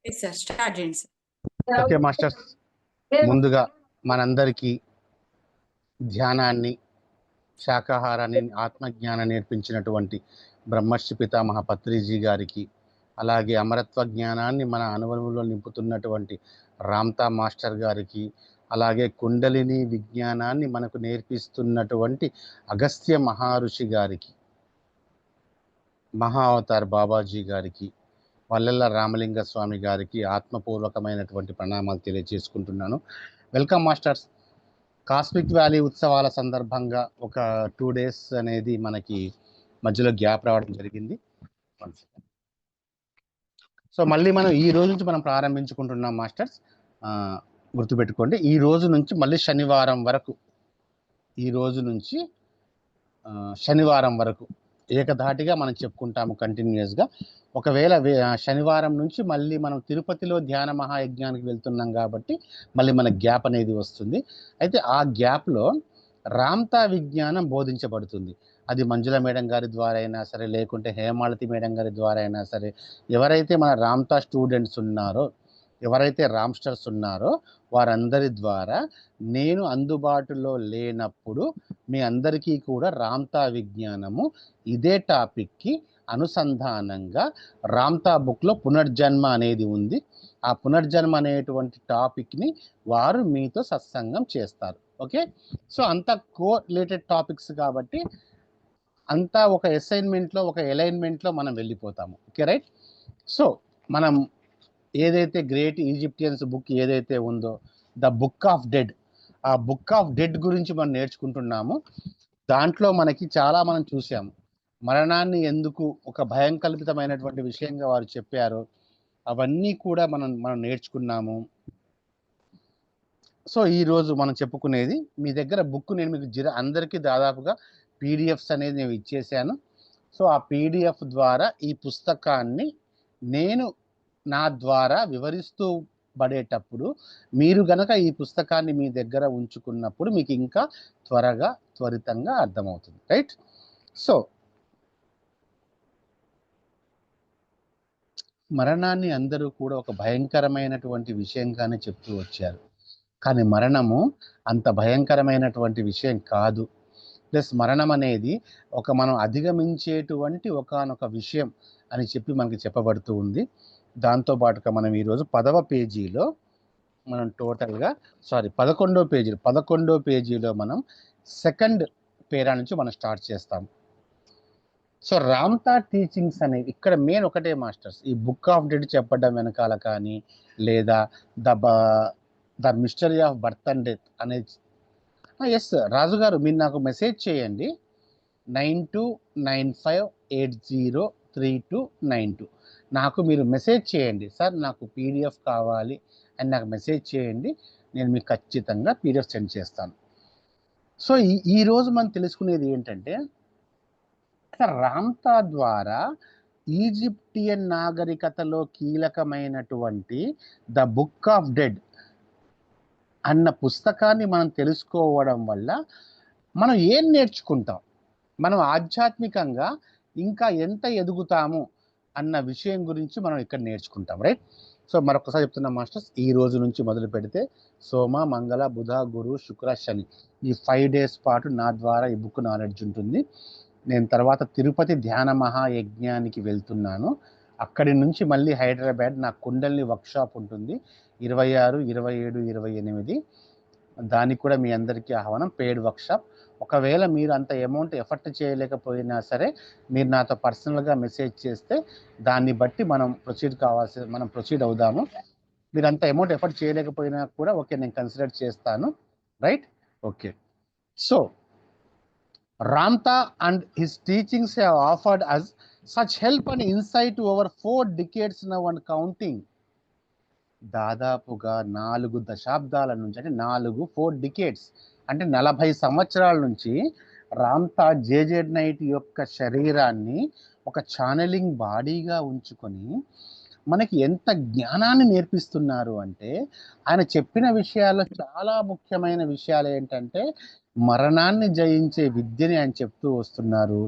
Yes sir, start చేయండి sir. Okay masters, ముందుగా మనందరికీ ధ్యానాన్ని, శాకాహారాన్ని, ఆత్మజ్ఞానాన్ని నేర్పించినటువంటి బ్రహ్మర్షి పితామహ పత్రిజీ గారికి, అలాగే అమరత్వ జ్ఞానాన్ని మన అనుభవంలో నింపుతున్నటువంటి రామ్తా మాస్టర్ గారికి, అలాగే కుండలిని విజ్ఞానాన్ని మనకు నేర్పిస్తున్నటువంటి అగస్త్య మహర్షి గారికి, మహా అవతార్ బాబాజీ గారికి, వల్లెల్ల రామలింగ స్వామి గారికి ఆత్మపూర్వకమైనటువంటి ప్రణామాలు తెలియజేసుకుంటున్నాను. Welcome masters. కాస్మిక్ వ్యాలీ ఉత్సవాల సందర్భంగా ఒక 2 days అనేది మనకి మధ్యలో గ్యాప్ రావడం జరిగింది. సో మళ్ళీ మనం ఈ రోజు నుంచి మనం ప్రారంభించుకుంటున్నాం మాస్టర్స్. గుర్తుపెట్టుకోండి, ఈ రోజు నుంచి మళ్ళీ శనివారం వరకు, ఈ రోజు నుంచి శనివారం వరకు ఏకధాటిగా మనం చెప్పుకుంటాము కంటిన్యూస్గా. ఒకవేళ శనివారం నుంచి మళ్ళీ మనం తిరుపతిలో ధ్యాన మహాయజ్ఞానికి వెళ్తున్నాం కాబట్టి మళ్ళీ మన గ్యాప్ అనేది వస్తుంది. అయితే ఆ గ్యాప్లో రామ్తా విజ్ఞానం బోధించబడుతుంది. అది మంజుల మేడం గారి ద్వారా అయినా సరే, లేకుంటే హేమాలతి మేడం గారి ద్వారా అయినా సరే, ఎవరైతే మన రామ్తా స్టూడెంట్స్ ఉన్నారో, ఎవరైతే రామ్స్టర్స్ ఉన్నారో వారందరి ద్వారా నేను అందుబాటులో లేనప్పుడు మీ అందరికీ కూడా రామ్తా విజ్ఞానము ఇదే టాపిక్కి అనుసంధానంగా రామ్తా బుక్లో పునర్జన్మ అనేది ఉంది. ఆ పునర్జన్మ అనేటువంటి టాపిక్ని వారు మీతో సత్సంగం చేస్తారు. ఓకే, సో అంతా కోరిలేటెడ్ టాపిక్స్ కాబట్టి అంతా ఒక అసైన్మెంట్లో, ఒక అలైన్మెంట్లో మనం వెళ్ళిపోతాము. Okay right. సో మనం ఏదైతే గ్రేట్ ఈజిప్టియన్స్ బుక్ ఏదైతే ఉందో, ద బుక్ ఆఫ్ డెడ్, ఆ బుక్ ఆఫ్ డెడ్ గురించి మనం నేర్చుకుంటున్నాము. దాంట్లో మనకి చాలా మనం చూసాము. మరణాన్ని ఎందుకు ఒక భయం కల్పితమైనటువంటి విషయంగా వారు చెప్పారు, అవన్నీ కూడా మనం నేర్చుకున్నాము. సో ఈరోజు మనం చెప్పుకునేది, మీ దగ్గర బుక్ నేను మీకు అందరికీ దాదాపుగా పీడిఎఫ్స్ అనేది నేను ఇచ్చేసాను. సో ఆ పీడిఎఫ్ ద్వారా ఈ పుస్తకాన్ని నేను నా ద్వారా వివరిస్తూ పడేటప్పుడు మీరు గనక ఈ పుస్తకాన్ని మీ దగ్గర ఉంచుకున్నప్పుడు మీకు ఇంకా త్వరితంగా అర్థమవుతుంది. రైట్. సో మరణాన్ని అందరూ కూడా ఒక భయంకరమైనటువంటి విషయంగానే చెప్తూ వచ్చారు, కానీ మరణము అంత భయంకరమైనటువంటి విషయం కాదు. ప్లస్ మరణం అనేది మనం అధిగమించేటువంటి ఒకానొక విషయం అని చెప్పి మనకి చెప్పబడుతూ ఉంది. దాంతోపాటుగా మనం ఈరోజు 10వ పేజీలో మనం టోటల్గా 11వ పేజీలో మనం సెకండ్ పేరా నుంచి మనం స్టార్ట్ చేస్తాం. సో రామ్తా టీచింగ్స్ అనేవి ఇక్కడ మెయిన్ ఒకటే మాస్టర్స్, ఈ బుక్ ఆఫ్ డెడ్ చెప్పడం వెనకాల కానీ, లేదా the mystery of birth and death అనేది. ఎస్ రాజు గారు, మీరు నాకు మెసేజ్ చేయండి 9295803292. నాకు మీరు మెసేజ్ చేయండి, సార్ నాకు పీడిఎఫ్ కావాలి అని నాకు మెసేజ్ చేయండి, నేను మీకు ఖచ్చితంగా పీడిఎఫ్ సెండ్ చేస్తాను. సో ఈరోజు మనం తెలుసుకునేది ఏంటంటే, రామ్తా ద్వారా ఈజిప్టియన్ నాగరికతలో కీలకమైనటువంటి ద బుక్ ఆఫ్ డెడ్ అన్న పుస్తకాన్ని మనం తెలుసుకోవడం వల్ల మనం ఏం నేర్చుకుంటాం, మనం ఆధ్యాత్మికంగా ఇంకా ఎంత ఎదుగుతాము అన్న విషయం గురించి మనం ఇక్కడ నేర్చుకుంటాం. రైట్. సో మరొకసారి చెప్తున్నాం మాస్టర్స్, ఈ రోజు నుంచి మొదలు పెడితే సోమ, మంగళ, బుధ, గురు, శుక్ర, శని ఈ 5 days పాటు నా ద్వారా ఈ బుక్ నాలెడ్జ్ ఉంటుంది. నేను తర్వాత తిరుపతి ధ్యాన మహాయజ్ఞానికి వెళ్తున్నాను. అక్కడి నుంచి మళ్ళీ హైదరాబాద్ నా కుండలిని వర్క్షాప్ ఉంటుంది 26, 27, 28. దానికి కూడా మీ అందరికీ ఆహ్వానం, పెయిడ్ వర్క్షాప్. ఒకవేళ మీరు అంత అమౌంట్ ఎఫర్ట్ చేయలేకపోయినా సరే, మీరు నాతో పర్సనల్గా మెసేజ్ చేస్తే దాన్ని బట్టి మనం ప్రొసీడ్ అవుదాము. మీరు అంత అమౌంట్ ఎఫర్ట్ చేయలేకపోయినా కూడా ఓకే, నేను కన్సిడర్ చేస్తాను. Right. Okay. So Ramtha and his teachings have offered us such help and insight over 4 decades now and counting. దాదాపుగా 4 దశాబ్దాల నుంచి, అంటే 4 decades అంటే 40 సంవత్సరాల నుంచి రామ్తా జేజెడ్ నైట్ యొక్క శరీరాన్ని ఒక ఛానలింగ్ బాడీగా ఉంచుకొని మనకి ఎంత జ్ఞానాన్ని నేర్పిస్తున్నారు అంటే, ఆయన చెప్పిన విషయాల్లో చాలా ముఖ్యమైన విషయాలు ఏంటంటే మరణాన్ని జయించే విద్యని ఆయన చెప్తూ వస్తున్నారు.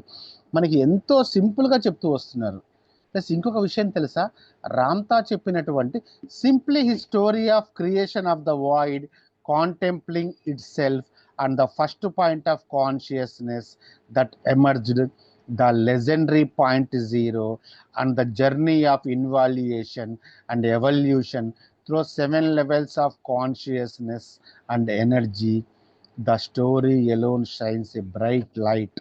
మనకి ఎంతో సింపుల్గా చెప్తూ వస్తున్నారు. ప్లస్ ఇంకొక విషయం తెలుసా, రామ్తా చెప్పినటువంటి simply his story of creation of the void, contemplating itself and the first point of consciousness that emerged, the legendary point zero, and the journey of invaluation and evolution through 7 levels of consciousness and energy. The story alone shines a bright light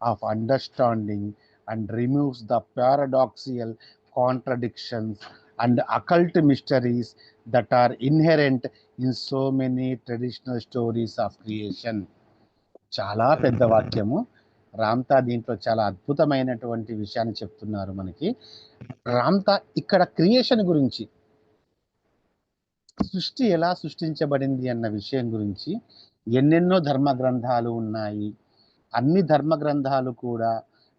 of understanding and removes the paradoxical contradictions and occult mysteries that are inherent in so many traditional stories of creation. చాలా పెద్ద వాక్యము. రామ్తా దీంట్లో చాలా అద్భుతమైనటువంటి విషయాన్ని చెప్తున్నారు మనకి. రామ్తా ఇక్కడ క్రియేషన్ గురించి, సృష్టి ఎలా సృష్టించబడింది అన్న విషయం గురించి ఎన్నెన్నో ధర్మ గ్రంథాలు ఉన్నాయి. అన్ని ధర్మ గ్రంథాలు కూడా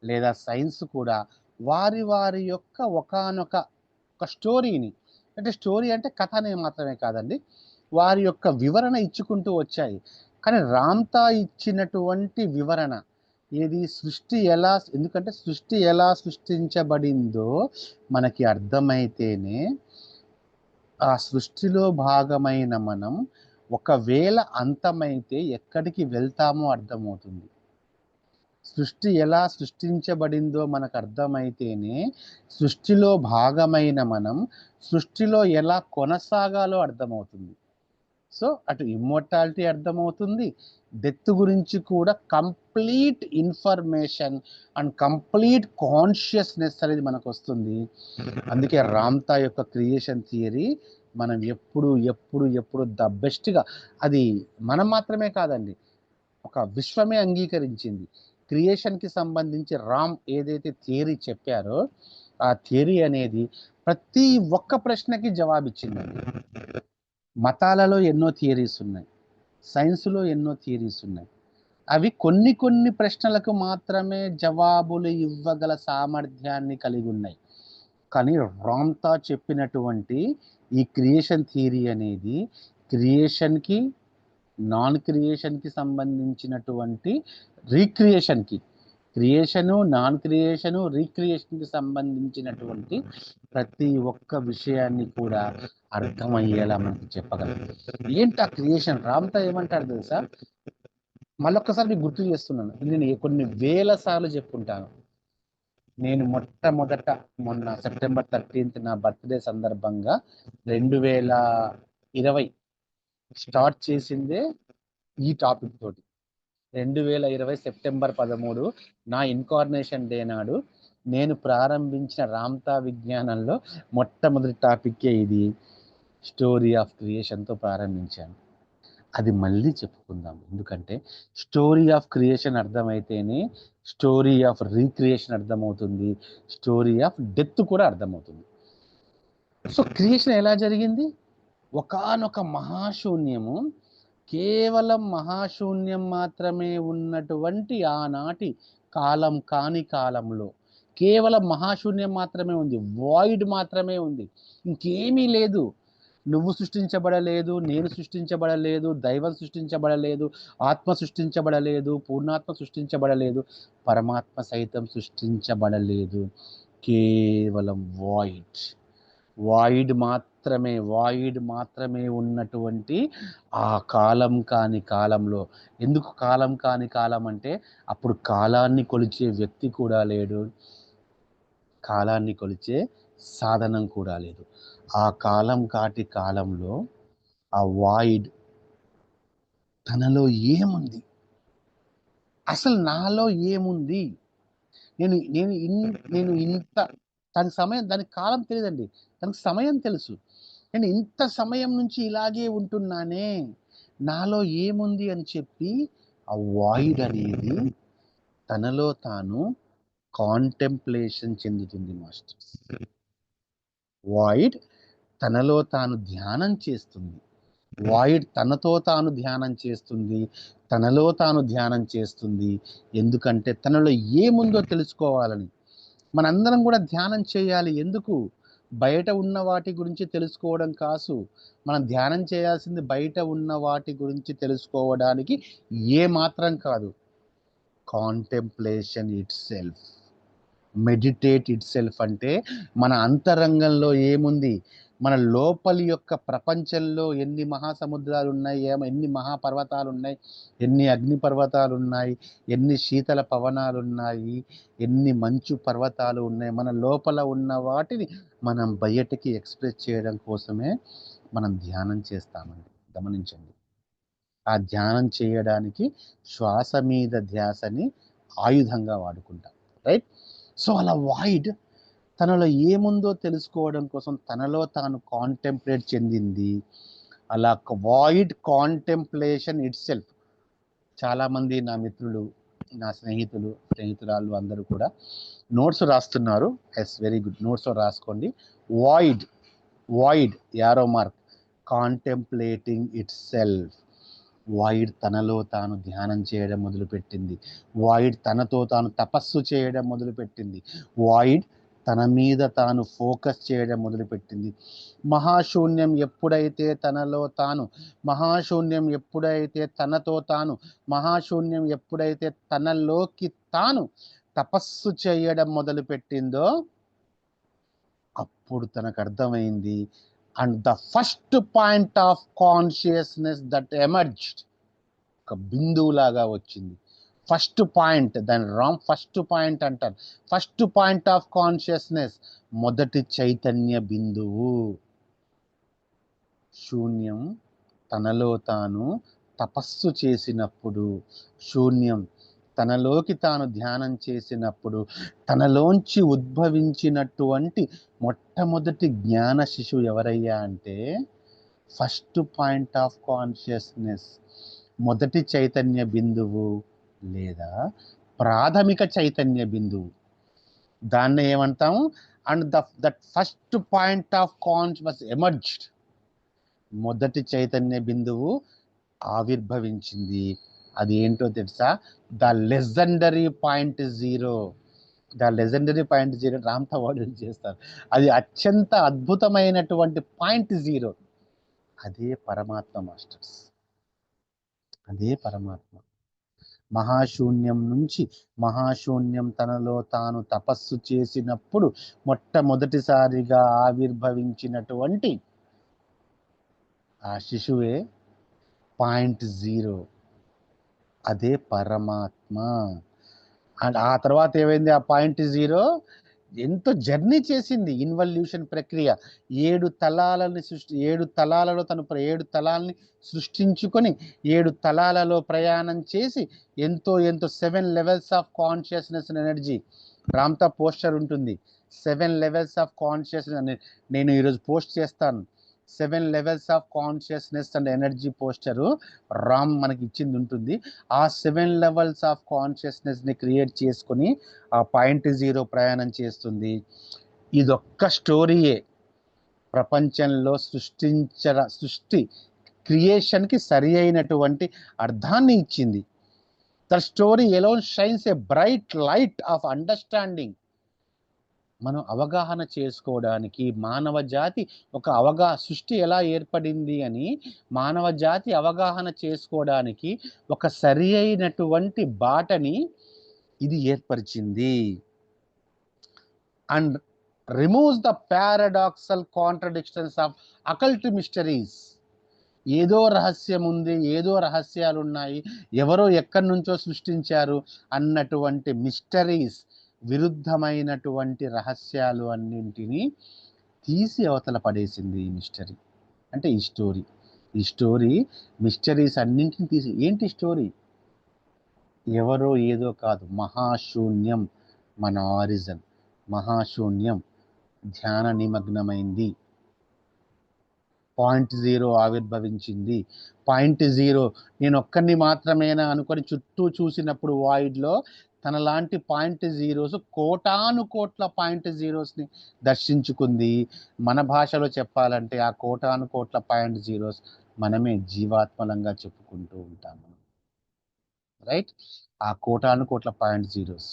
లేదా సైన్స్ కూడా వారి వారి యొక్క ఒకానొక స్టోరీని, అంటే స్టోరీ అంటే కథ అనే మాత్రమే కాదండి, వారి యొక్క వివరణ ఇచ్చుకుంటూ వచ్చాయి. కానీ రామ్తా ఇచ్చినటువంటి వివరణ ఏది, సృష్టి ఎలా, ఎందుకంటే సృష్టి ఎలా సృష్టించబడిందో మనకి అర్థమైతేనే ఆ సృష్టిలో భాగమైన మనం ఒకవేళ అంతమైతే ఎక్కడికి వెళ్తామో అర్థమవుతుంది. సృష్టి ఎలా సృష్టించబడిందో మనకు అర్థమైతేనే సృష్టిలో భాగమైన మనం సృష్టిలో ఎలా కొనసాగాలో అర్థమవుతుంది. సో అటు ఇమ్మోర్టాలిటీ అర్థమవుతుంది, డెత్ గురించి కూడా complete information and complete consciousness అనేది మనకు వస్తుంది. అందుకే రామ్తా యొక్క క్రియేషన్ థియరీ మనం ఎప్పుడు ఎప్పుడు ఎప్పుడు ద బెస్ట్గా, అది మనం మాత్రమే కాదండి, ఒక విశ్వమే అంగీకరించింది. క్రియేషన్కి సంబంధించి రామ్ ఏదైతే థియరీ చెప్పారో ఆ థియరీ అనేది ప్రతి ఒక్క ప్రశ్నకి జవాబిచ్చిందండి. మతాలలో ఎన్నో థియరీస్ ఉన్నాయి, సైన్స్లో ఎన్నో థియరీస్ ఉన్నాయి. అవి కొన్ని కొన్ని ప్రశ్నలకు మాత్రమే జవాబులు ఇవ్వగల సామర్థ్యాన్ని కలిగి ఉన్నాయి. కానీ రామ్తా చెప్పినటువంటి ఈ క్రియేషన్ థియరీ అనేది క్రియేషన్కి, నాన్ క్రియేషన్కి సంబంధించినటువంటి రీక్రియేషన్కి, క్రియేషను, నాన్ క్రియేషను, రీక్రియేషన్కి సంబంధించినటువంటి ప్రతి ఒక్క విషయాన్ని కూడా అర్థమయ్యేలా మనకి చెప్పగలరు. ఏంటి ఆ క్రియేషన్? రామ్తా ఏమంటారు తెలుసా, మళ్ళొక్కసారి మీకు గుర్తు చేస్తున్నాను, నేను కొన్ని వేల సార్లు చెప్పుకుంటాను. నేను మొట్టమొదట మొన్న సెప్టెంబర్ 13th నా బర్త్డే సందర్భంగా 2020 స్టార్ట్ చేసిందే ఈ టాపిక్ తోటి. 2020 సెప్టెంబర్ 13 నా ఇన్కార్నేషన్ డే నాడు నేను ప్రారంభించిన రామ్తా విజ్ఞానంలో మొట్టమొదటి టాపిక్కే ఇది. స్టోరీ ఆఫ్ క్రియేషన్తో ప్రారంభించాను. అది మళ్ళీ చెప్పుకుందాం, ఎందుకంటే స్టోరీ ఆఫ్ క్రియేషన్ అర్థమైతేనే స్టోరీ ఆఫ్ రీక్రియేషన్ అర్థమవుతుంది, స్టోరీ ఆఫ్ డెత్ కూడా అర్థమవుతుంది. సో క్రియేషన్ ఎలా జరిగింది? ఒకానొక మహాశూన్యము, కేవలం మహాశూన్యం మాత్రమే ఉన్నటువంటి ఆనాటి కాలం కాని కాలంలో కేవలం మహాశూన్యం మాత్రమే ఉంది, వాయిడ్ మాత్రమే ఉంది, ఇంకేమీ లేదు. నువ్వు సృష్టించబడలేదు, నేను సృష్టించబడలేదు, దైవం సృష్టించబడలేదు, ఆత్మ సృష్టించబడలేదు, పూర్ణాత్మ సృష్టించబడలేదు, పరమాత్మ సైతం సృష్టించబడలేదు. కేవలం వాయిడ్, వాయిడ్ మాత్రమే ఉన్నటువంటి ఆ కాలం కాని కాలంలో. ఎందుకు కాలం కాని కాలం అంటే అప్పుడు కాలాన్ని కొలిచే వ్యక్తి కూడా లేడు, కాలాన్ని కొలిచే సాధనం కూడా లేదు. ఆ కాలం కాటి కాలంలో ఆ వాయిడ్ తనలో ఏముంది, అసలు నాలో ఏముంది, నేను ఇంత, దానికి సమయం, దానికి కాలం తెలియదండి, దానికి సమయం తెలుసు. నేను ఇంత సమయం నుంచి ఇలాగే ఉంటున్నానే, నాలో ఏముంది అని చెప్పి ఆ వాయిడ్ అనేది తనలో తాను కాంటెంప్లేషన్ చెందుతుంది మాస్టర్స్. వాయిడ్ తనలో తాను ధ్యానం చేస్తుంది, వాయిడ్ తనతో తాను ధ్యానం చేస్తుంది, తనలో తాను ధ్యానం చేస్తుంది. ఎందుకంటే తనలో ఏముందో తెలుసుకోవాలని. మనందరం కూడా ధ్యానం చేయాలి. ఎందుకు? బయట ఉన్న వాటి గురించి తెలుసుకోవడం కాదు, మనం ధ్యానం చేయాల్సింది బయట ఉన్న వాటి గురించి తెలుసుకోవడానికి ఏ మాత్రం కాదు, contemplation it self. Meditate it self అంటే మన అంతరంగంలో ఏముంది, మన లోపలి యొక్క ప్రపంచంలో ఎన్ని మహాసముద్రాలు ఉన్నాయి, ఎన్ని మహాపర్వతాలు ఉన్నాయి, ఎన్ని అగ్ని పర్వతాలు ఉన్నాయి, ఎన్ని శీతల పవనాలు ఉన్నాయి, ఎన్ని మంచు పర్వతాలు ఉన్నాయి, మన లోపల ఉన్న వాటిని మనం బయటికి ఎక్స్ప్రెస్ చేయడం కోసమే మనం ధ్యానం చేస్తామండి. గమనించండి, ఆ ధ్యానం చేయడానికి శ్వాస మీద ధ్యాసని ఆయుధంగా వాడుకుంటాం, రైట్? సో అలా వాయిడ్ తనలో ఏముందో తెలుసుకోవడం కోసం తనలో తాను కాంటెంప్లేట్ చెందింది. అలా వాయిడ్ కాంటెంప్లేషన్ ఇట్ సెల్ఫ్. చాలామంది నా మిత్రులు, నా స్నేహితురాళ్ళు అందరూ కూడా నోట్స్ రాస్తున్నారు. ఎస్, వెరీ గుడ్, నోట్స్ రాసుకోండి. Void arrow mark, contemplating it self. Void తనలో తాను ధ్యానం చేయడం మొదలుపెట్టింది. వాయిడ్ తనతో తాను తపస్సు చేయడం మొదలుపెట్టింది. వాయిడ్ తన మీద తాను ఫోకస్ చేయడం మొదలుపెట్టింది. మహాశూన్యం ఎప్పుడైతే తనలో తాను, మహాశూన్యం ఎప్పుడైతే తనతో తాను, మహాశూన్యం ఎప్పుడైతే తనలోకి తాను తపస్సు చేయడం మొదలుపెట్టిందో అప్పుడు తనకు అర్థమైంది. And the first point of consciousness that emerged, ఒక బిందువులాగా వచ్చింది. ఫస్ట్ పాయింట్, దాని ఫస్ట్ పాయింట్ అంటారు. ఫస్ట్ పాయింట్ ఆఫ్ కాన్షియస్నెస్, మొదటి చైతన్య బిందువు. శూన్యం తనలో తాను తపస్సు చేసినప్పుడు, శూన్యం తనలోకి తాను ధ్యానం చేసినప్పుడు తనలోంచి ఉద్భవించినటువంటి మొట్టమొదటి జ్ఞాన శిశువు ఎవరయ్యా అంటే ఫస్ట్ పాయింట్ ఆఫ్ కాన్షియస్నెస్, మొదటి చైతన్య బిందువు లేదా ప్రాథమిక చైతన్య బిందువు. దాన్ని ఏమంటాము? And that first point of conscious emerged, మొదటి చైతన్య బిందువు ఆవిర్భవించింది. అది ఏంటో తెలుసా? The legendary point zero. The legendary point zero Ramtha word చేస్తారు. అది అత్యంత అద్భుతమైనటువంటి పాయింట్ జీరో. అదే పరమాత్మ మాస్టర్స్, అదే పరమాత్మ. మహాశూన్యం నుంచి, మహాశూన్యం తనలో తాను తపస్సు చేసినప్పుడు మొట్టమొదటిసారిగా ఆవిర్భవించినటువంటి ఆ శిశువే పాయింట్ జీరో, అదే పరమాత్మ. అండ్ ఆ తర్వాత ఏమైంది? ఆ పాయింట్ జీరో ఎంతో జర్నీ చేసింది, ఇన్వల్యూషన్ ప్రక్రియ. 7 తలాలలో తను 7 తలాలని సృష్టించుకొని 7 తలాలలో ప్రయాణం చేసి ఎంతో 7 levels of consciousness and energy. Ramtha poster ఉంటుంది, 7 లెవెల్స్ ఆఫ్ కాన్షియస్నెస్. నేను ఈరోజు పోస్ట్ చేస్తాను 7 levels of consciousness and energy poster Ram మనకి ఇచ్చింది ఉంటుంది. ఆ 7 లెవెల్స్ ఆఫ్ కాన్షియస్నెస్ని క్రియేట్ చేసుకొని ఆ పాయింట్ జీరో ప్రయాణం చేస్తుంది. ఇదొక్క స్టోరీయే ప్రపంచంలో సృష్టి క్రియేషన్కి సరి అయినటువంటి అర్థాన్ని ఇచ్చింది. The story alone shines a bright light of understanding. మనం అవగాహన చేసుకోవడానికి, మానవ జాతి ఒక సృష్టి ఎలా ఏర్పడింది అని మానవ జాతి అవగాహన చేసుకోవడానికి ఒక సరి అయినటువంటి బాటని ఇది ఏర్పరిచింది. And removes the paradoxical contradictions of occult mysteries. ఏదో రహస్యం ఉంది, ఏదో రహస్యాలు ఉన్నాయి, ఎవరో ఎక్కడి నుంచో సృష్టించారు అన్నటువంటి మిస్టరీస్, విరుద్ధమైనటువంటి రహస్యాలు అన్నింటినీ తీసి అవతల పడేసింది ఈ మిస్టరీ. అంటే ఈ స్టోరీ మిస్టరీస్ అన్నింటినీ తీసి, ఏంటి స్టోరీ? ఎవరో ఏదో కాదు, మహాశూన్యం మన ఆరిజన్. మహాశూన్యం ధ్యాన నిమగ్నమైంది, పాయింట్ జీరో ఆవిర్భవించింది. పాయింట్ జీరో నేను ఒక్కరిని మాత్రమేనా అనుకొని చుట్టూ చూసినప్పుడు వాయిడ్లో తనలాంటి పాయింట్ జీరోస్ కోటాను కోట్ల పాయింట్ జీరోస్ని దర్శించుకుంది. మన భాషలో చెప్పాలంటే ఆ కోటాను కోట్ల పాయింట్ జీరోస్ మనమే జీవాత్మలంగా చెప్పుకుంటూ ఉంటాము, రైట్? ఆ కోటాను కోట్ల పాయింట్ జీరోస్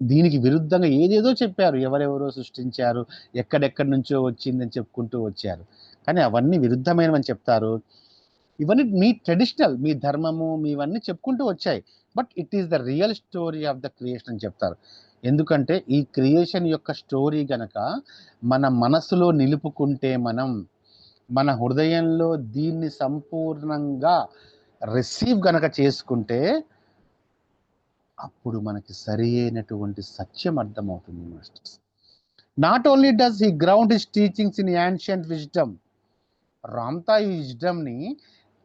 దీనికి విరుద్ధంగా ఏదేదో చెప్పారు, ఎవరెవరో సృష్టించారు, ఎక్కడెక్కడి నుంచో వచ్చిందని చెప్పుకుంటూ వచ్చారు. కానీ అవన్నీ విరుద్ధమైనవని చెప్తారు. ఇవన్నీ మీ ట్రెడిషనల్, మీ ధర్మము, మీవన్నీ చెప్పుకుంటూ వచ్చాయి. But it is the real story of the creation అని చెప్తారు. ఎందుకంటే ఈ క్రియేషన్ యొక్క స్టోరీ గనక మన మనసులో నిలుపుకుంటే, మనం మన హృదయంలో దీన్ని సంపూర్ణంగా రిసీవ్ గనక చేసుకుంటే, అప్పుడు మనకి సరి అయినటువంటి సత్యం అర్థమవుతుంది masters. Not only does he ground his teachings in ancient wisdom. Ramtha ఈ విజ్డమ్ని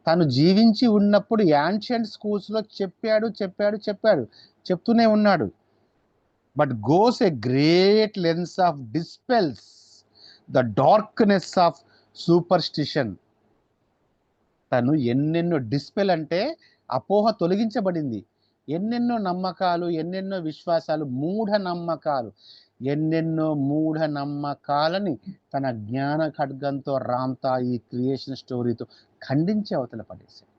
తను జీవించి ఉన్నప్పుడు యాన్షియంట్ స్కూల్స్లో చెప్తూనే ఉన్నాడు. But goes a great lens of dispels the darkness of superstition. తను ఎన్నెన్నో డిస్పెల్ అంటే అపోహ తొలగించబడింది. ఎన్నెన్నో నమ్మకాలు, ఎన్నెన్నో విశ్వాసాలు, ఎన్నెన్నో మూఢ నమ్మకాలని తన జ్ఞాన ఖడ్గంతో రామ్తా ఈ క్రియేషన్ స్టోరీతో ఖండించి అవతల పడేశాడు.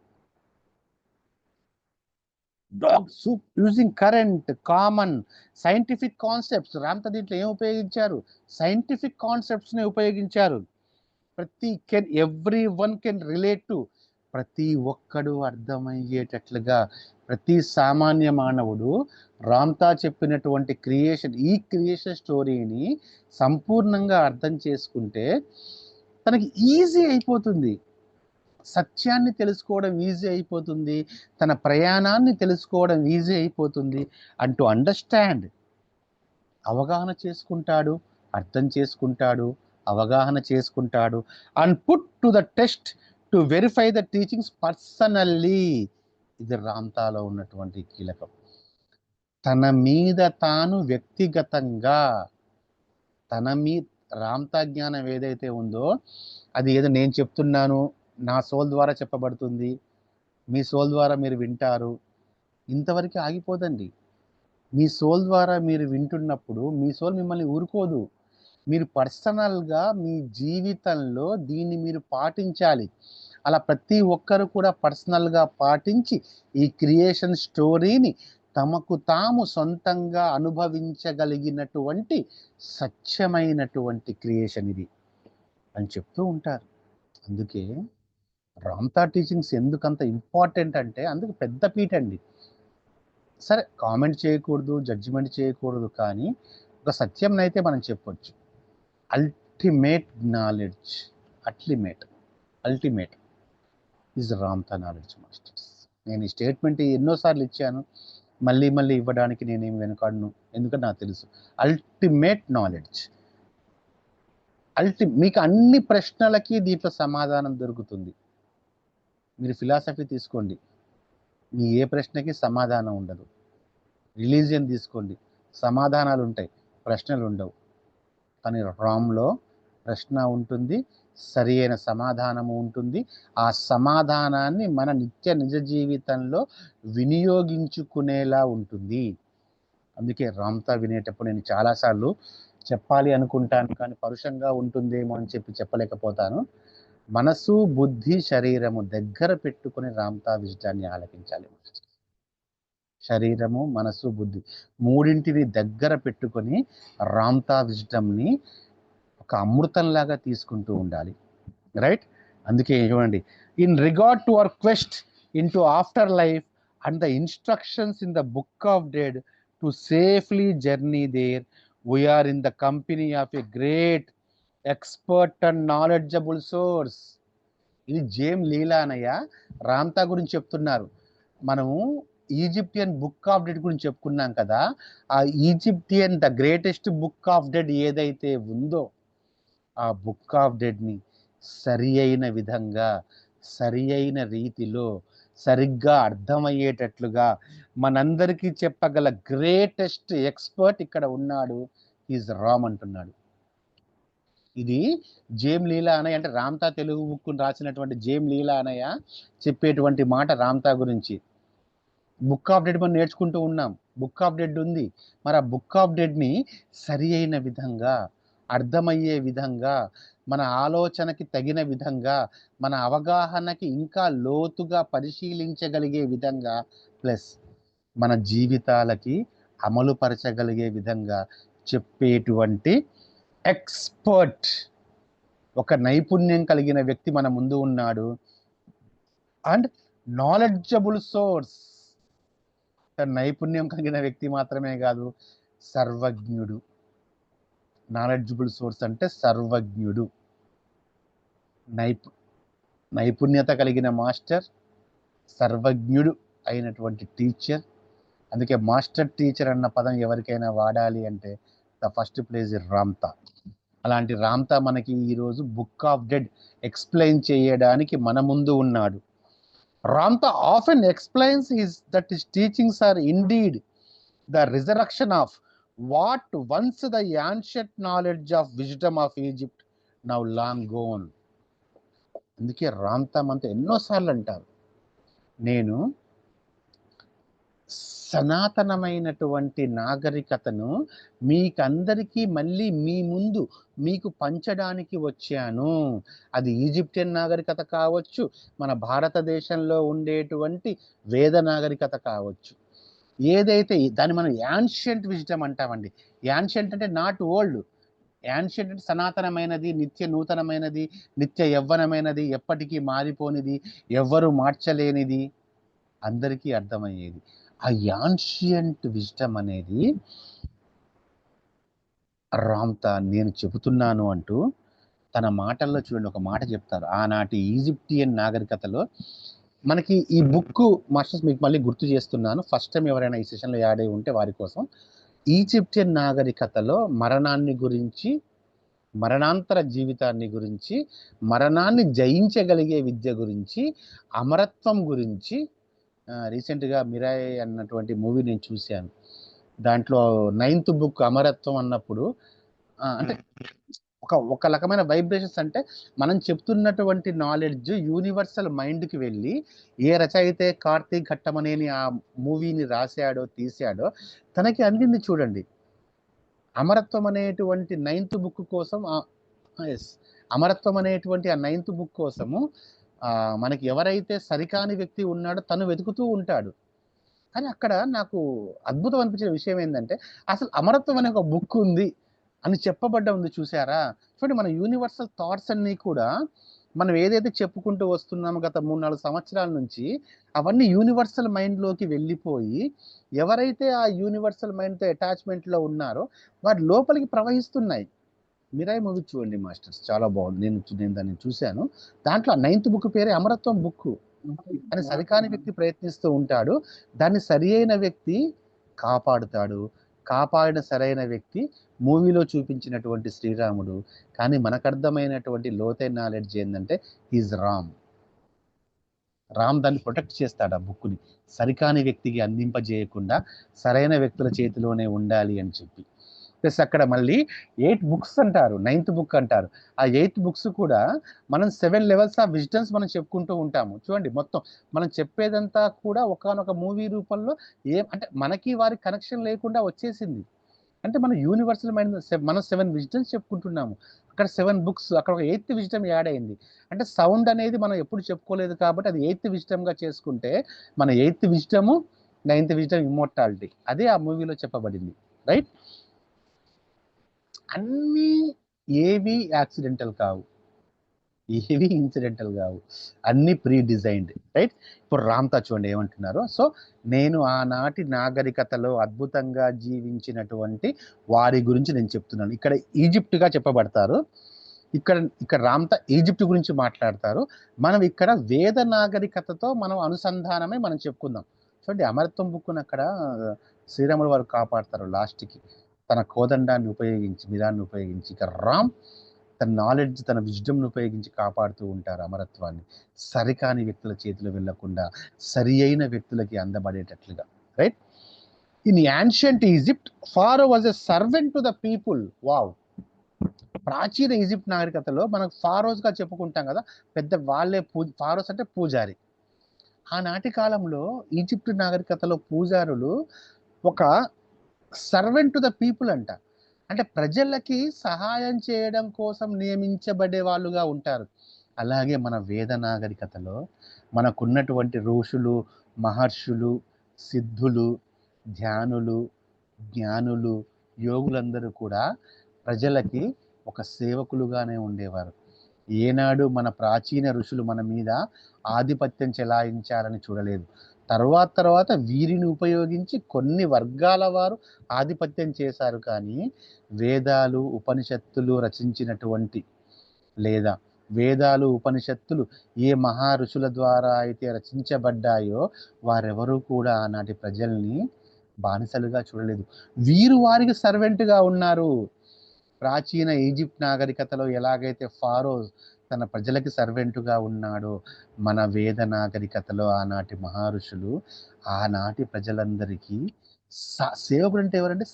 Using current common scientific concepts. Ramtha దీంట్లో ఏం ఉపయోగించారు? సైంటిఫిక్ కాన్సెప్ట్స్ని ఉపయోగించారు. Every one can relate to, ప్రతి ఒక్కడు అర్థమయ్యేటట్లుగా, ప్రతి సామాన్య మానవుడు రామ్తా చెప్పినటువంటి ఈ క్రియేషన్ స్టోరీని సంపూర్ణంగా అర్థం చేసుకుంటే తనకి ఈజీ అయిపోతుంది. సత్యాన్ని తెలుసుకోవడం ఈజీ అయిపోతుంది, తన ప్రయాణాన్ని తెలుసుకోవడం ఈజీ అయిపోతుంది. అండ్ టు అండర్స్టాండ్, అవగాహన చేసుకుంటాడు, అర్థం చేసుకుంటాడు, అవగాహన చేసుకుంటాడు. And put to the test to verify the teachings personally. ఇది రామ్తాలో ఉన్నటువంటి కీలకం. తన మీద తాను వ్యక్తిగతంగా, రామ్తా జ్ఞానం ఏదైతే ఉందో అది ఏదో నేను చెప్తున్నాను, నా సోల్ ద్వారా చెప్పబడుతుంది, మీ సోల్ ద్వారా మీరు వింటారు, ఇంతవరకు ఆగిపోదండి. మీ సోల్ ద్వారా మీరు వింటున్నప్పుడు మీ సోల్ మిమ్మల్ని ఊరుకోదు. మీరు పర్సనల్గా మీ జీవితంలో దీన్ని మీరు పాటించాలి. అలా ప్రతి ఒక్కరు కూడా పర్సనల్గా పాటించి ఈ క్రియేషన్ స్టోరీని తమకు తాము సొంతంగా అనుభవించగలిగినటువంటి సత్యమైనటువంటి క్రియేషన్ ఇది అని చెప్తూ ఉంటారు. అందుకే రామ్తా టీచింగ్స్ ఎందుకంత ఇంపార్టెంట్ అంటే, అందుకు పెద్ద పీట అండి. సరే, కామెంట్ చేయకూడదు, జడ్జిమెంట్ చేయకూడదు, కానీ ఒక సత్యం అయితే మనం చెప్పొచ్చు. Ultimate knowledge, ultimate is Ramtha knowledge masters. నేను ఈ స్టేట్మెంట్ ఎన్నోసార్లు ఇచ్చాను, మళ్ళీ ఇవ్వడానికి నేనేమి వెనుకాడను, ఎందుకంటే నాకు తెలుసు. అల్టిమేట్ నాలెడ్జ్, మీకు అన్ని ప్రశ్నలకి దీంట్లో సమాధానం దొరుకుతుంది. మీరు ఫిలాసఫీ తీసుకోండి, మీ ఏ ప్రశ్నకి సమాధానం ఉండదు. రిలీజియన్ తీసుకోండి, సమాధానాలు ఉంటాయి, ప్రశ్నలు ఉండవు. కానీ రామ్లో ప్రశ్న ఉంటుంది, సరి అయిన సమాధానము ఉంటుంది. ఆ సమాధానాన్ని మన నిజ జీవితంలో వినియోగించుకునేలా ఉంటుంది. అందుకే రామ్తా వినేటప్పుడు నేను చాలాసార్లు చెప్పాలి అనుకుంటాను, కానీ పరుషంగా ఉంటుందేమో అని చెప్పలేకపోతాను. మనసు, బుద్ధి, శరీరము దగ్గర పెట్టుకుని రామ్తా విజయాన్ని ఆలకించాలి. శరీరము, మనసు, బుద్ధి మూడింటిని దగ్గర పెట్టుకొని రామ్తా విజ్డమ్ని ఒక అమృతంలాగా తీసుకుంటూ ఉండాలి. రైట్? అందుకే చూడండి, in regard to our quest into afterlife and the instructions in the book of dead to safely journey there, we're in the company of a great expert and knowledgeable source. ఇది జేమ్ లీలానయ్య రామ్తా గురించి చెప్తున్నారు. మనము Egyptian book of dead గురించి చెప్పుకున్నాం కదా. ఆ Egyptian the greatest book of dead ఏదైతే ఉందో, ఆ బుక్ ఆఫ్ డెడ్ని సరి అయిన విధంగా, సరి అయిన రీతిలో, సరిగ్గా అర్థమయ్యేటట్లుగా మనందరికీ చెప్పగల గ్రేటెస్ట్ ఎక్స్పర్ట్ ఇక్కడ ఉన్నాడు, ఈజ్ రామ్ అంటున్నాడు. ఇది జేమ్ లీలా అనయ్య, అంటే రామ్తా తెలుగు బుక్ రాసినటువంటి జేమ్ లీలా అనయ్య చెప్పేటువంటి మాట రామ్తా గురించి. బుక్ ఆఫ్ డెడ్ మనం నేర్చుకుంటూ ఉన్నాం, బుక్ ఆఫ్ డెడ్ ఉంది. మరి ఆ బుక్ ఆఫ్ డెడ్ని సరి అయిన విధంగా, అర్థమయ్యే విధంగా, మన ఆలోచనకి తగిన విధంగా, మన అవగాహనకి ఇంకా లోతుగా పరిశీలించగలిగే విధంగా, ప్లస్ మన జీవితాలకి అమలుపరచగలిగే విధంగా చెప్పేటువంటి ఎక్స్పర్ట్, ఒక నైపుణ్యం కలిగిన వ్యక్తి మన ముందు ఉన్నాడు. అండ్ నాలెడ్జబుల్ సోర్స్, నైపుణ్యం కలిగిన వ్యక్తి మాత్రమే కాదు, సర్వజ్ఞుడు. నాలెడ్జబుల్ సోర్స్ అంటే సర్వజ్ఞుడు, నైపుణ్యత కలిగిన మాస్టర్, సర్వజ్ఞుడు అయినటువంటి టీచర్. అందుకే మాస్టర్ టీచర్ అన్న పదం ఎవరికైనా వాడాలి అంటే ద ఫస్ట్ ప్లేస్ రామ్తా. అలాంటి రామ్తా మనకి ఈరోజు బుక్ ఆఫ్ డెడ్ ఎక్స్ప్లెయిన్ చేయడానికి మన ముందు ఉన్నాడు. Ramtha often explains that his teachings are indeed the resurrection of what once the ancient knowledge of wisdom of Egypt now long gone. అందుకే రామ్తా మనతో ఎన్నోసార్లు అంటారు, నేను సనాతనమైనటువంటి నాగరికతను మీకందరికీ మళ్ళీ మీ ముందు మీకు పంచడానికి వచ్చాను. అది ఈజిప్షియన్ నాగరికత కావచ్చు, మన భారతదేశంలో ఉండేటువంటి వేద నాగరికత కావచ్చు. ఏదైతే దాన్ని మనం యాన్షియంట్ విజ్డమ్ అంటామండి. యాన్షియంట్ అంటే నాట్ ఓల్డ్. యాన్షియంట్ అంటే సనాతనమైనది, నిత్య నూతనమైనది, నిత్య యవ్వనమైనది, ఎప్పటికీ మారిపోనిది, ఎవ్వరూ మార్చలేనిది, అందరికీ అర్థమయ్యేది. ఆ యాన్షియంట్ విజ్డమ్ అనేది రామ్తా నేను చెబుతున్నాను అంటూ తన మాటల్లో చూడండి, ఒక మాట చెప్తారు. ఆనాటి ఈజిప్టియన్ నాగరికతలో మనకి ఈ బుక్ మాస్టర్స్ మీకు మళ్ళీ గుర్తు చేస్తున్నాను, ఫస్ట్ టైం ఎవరైనా ఈ సెషన్లో యాడ్ అయి ఉంటే వారి కోసం. ఈజిప్టియన్ నాగరికతలో మరణాన్ని గురించి, మరణాంతర జీవితాన్ని గురించి, మరణాన్ని జయించగలిగే విద్య గురించి, అమరత్వం గురించి రీసెంట్గా మిరాయ్ అన్నటువంటి మూవీ నేను చూశాను. దాంట్లో 9th బుక్ అమరత్వం అన్నప్పుడు అంటే ఒక రకమైన వైబ్రేషన్స్, అంటే మనం చెప్తున్నటువంటి నాలెడ్జ్ యూనివర్సల్ మైండ్కి వెళ్ళి, ఏ రచయితే కార్తీక్ ఘట్టమనేని ఆ మూవీని రాశాడో తీశాడో తనకి అందింది చూడండి. అమరత్వం అనేటువంటి 9th బుక్ కోసం అమరత్వం అనేటువంటి ఆ 9th బుక్ కోసము మనకి ఎవరైతే సరికాని వ్యక్తి ఉన్నాడో తను వెతుకుతూ ఉంటాడు. కానీ అక్కడ నాకు అద్భుతం అనిపించిన విషయం ఏంటంటే, అసలు అమరత్వం అనే ఒక బుక్ ఉంది అని చెప్పబడ్డ ఉంది చూసారా. చూడండి, మన యూనివర్సల్ థాట్స్ అన్నీ కూడా మనం ఏదైతే చెప్పుకుంటూ వస్తున్నామో గత 3-4 సంవత్సరాల నుంచి, అవన్నీ యూనివర్సల్ మైండ్లోకి వెళ్ళిపోయి, ఎవరైతే ఆ యూనివర్సల్ మైండ్తో అటాచ్మెంట్లో ఉన్నారో వారి లోపలికి ప్రవహిస్తున్నాయి. మిరాయ్ మూవీ చూడండి మాస్టర్స్, చాలా బాగుంది. నేను దాన్ని చూశాను. దాంట్లో 9th బుక్ పేరే అమరత్వం బుక్. అని సరికాని వ్యక్తి ప్రయత్నిస్తూ ఉంటాడు, దాన్ని సరి అయిన వ్యక్తి కాపాడుతాడు. కాపాడిన సరైన వ్యక్తి మూవీలో చూపించినటువంటి శ్రీరాముడు. కానీ మనకు అర్థమైనటువంటి లోతైన నాలెడ్జ్ ఏంటంటే ఈజ్ రామ్ దాన్ని ప్రొటెక్ట్ చేస్తాడు, ఆ బుక్ని సరికాని వ్యక్తికి అందింపజేయకుండా సరైన వ్యక్తుల చేతిలోనే ఉండాలి అని చెప్పి. ప్లస్ అక్కడ మళ్ళీ 8 బుక్స్ అంటారు, 9th బుక్ అంటారు. ఆ 8 బుక్స్ కూడా మనం 7 లెవెల్స్ ఆఫ్ విజ్డమ్స్ మనం చెప్పుకుంటూ ఉంటాము. చూడండి, మొత్తం మనం చెప్పేదంతా కూడా ఒకానొక మూవీ రూపంలో అంటే మనకి వారి కనెక్షన్ లేకుండా వచ్చేసింది. అంటే మన యూనివర్సల్ మైండ్ మనం 7 విజ్డమ్స్ చెప్పుకుంటున్నాము, అక్కడ 7 బుక్స్, అక్కడ ఒక 8th విజ్డమ్ యాడ్ అయింది. అంటే సౌండ్ అనేది మనం ఎప్పుడు చెప్పుకోలేదు కాబట్టి అది 8th విజ్డమ్గా చేసుకుంటే మన 8th విజ్డము 9th విజ్డమ్ ఇమ్మోర్టాలిటీ, అదే ఆ మూవీలో చెప్పబడింది. రైట్, అన్నీ ఏవి యాక్సిడెంటల్ కావు, ఏవి ఇన్సిడెంటల్ కావు, అన్ని ప్రీ డిజైన్డ్. రైట్, ఇప్పుడు రామ్తా చూడండి ఏమంటున్నారు. సో నేను ఆనాటి నాగరికతలో అద్భుతంగా జీవించినటువంటి వారి గురించి నేను చెప్తున్నాను. ఇక్కడ ఈజిప్ట్గా చెప్పబడతారు, ఇక్కడ రామ్తా ఈజిప్ట్ గురించి మాట్లాడతారు. మనం ఇక్కడ వేద నాగరికతతో మనం అనుసంధానమే మనం చెప్పుకుందాం. చూడండి, అమరత్వం బుక్కును అక్కడ శ్రీరాములు వారు కాపాడతారు లాస్ట్కి, తన కోదండాన్ని ఉపయోగించి, మిరాన్ని ఉపయోగించి. ఇక రామ్ తన నాలెడ్జ్, తన విజ్డమ్ను ఉపయోగించి కాపాడుతూ ఉంటారు అమరత్వాన్ని, సరికాని వ్యక్తుల చేతిలో వెళ్లకుండా సరి అయిన వ్యక్తులకి అందబడేటట్లుగా. Right, in ancient Egypt pharaoh was a servant to the people. Wow, ప్రాచీన ఈజిప్ట్ నాగరికతలో మనకు ఫారోస్గా చెప్పుకుంటాం కదా, పెద్ద వాళ్ళే ఫారోస్ అంటే పూజారి. ఆనాటి కాలంలో ఈజిప్ట్ నాగరికతలో పూజారులు ఒక సర్వెంట్ టు ద పీపుల్ అంట, అంటే ప్రజలకి సహాయం చేయడం కోసం నియమించబడే వాళ్ళుగా ఉంటారు. అలాగే మన వేద నాగరికతలో మనకున్నటువంటి ఋషులు, మహర్షులు, సిద్ధులు, ధ్యానులు, జ్ఞానులు, యోగులందరూ కూడా ప్రజలకి ఒక సేవకులుగానే ఉండేవారు. ఏనాడు మన ప్రాచీన ఋషులు మన మీద ఆధిపత్యం చెలాయించాలని చూడలేదు. తర్వాత వీరిని ఉపయోగించి కొన్ని వర్గాల వారు ఆధిపత్యం చేశారు. కానీ వేదాలు ఉపనిషత్తులు రచించినటువంటి లేదా వేదాలు ఉపనిషత్తులు ఏ మహా ఋషుల ద్వారా అయితే రచించబడ్డాయో వారెవరూ కూడా ఆనాటి ప్రజల్ని బానిసలుగా చూడలేదు. వీరు వారికి సర్వెంట్గా ఉన్నారు. ప్రాచీన ఈజిప్ట్ నాగరికతలో ఎలాగైతే ఫారో తన ప్రజలకి సర్వెంటుగా ఉన్నాడో, మన వేద నాగరికతలో ఆనాటి మహర్షులు ఆనాటి ప్రజలందరికీ సేవకుడు అంటే ఎవరంటే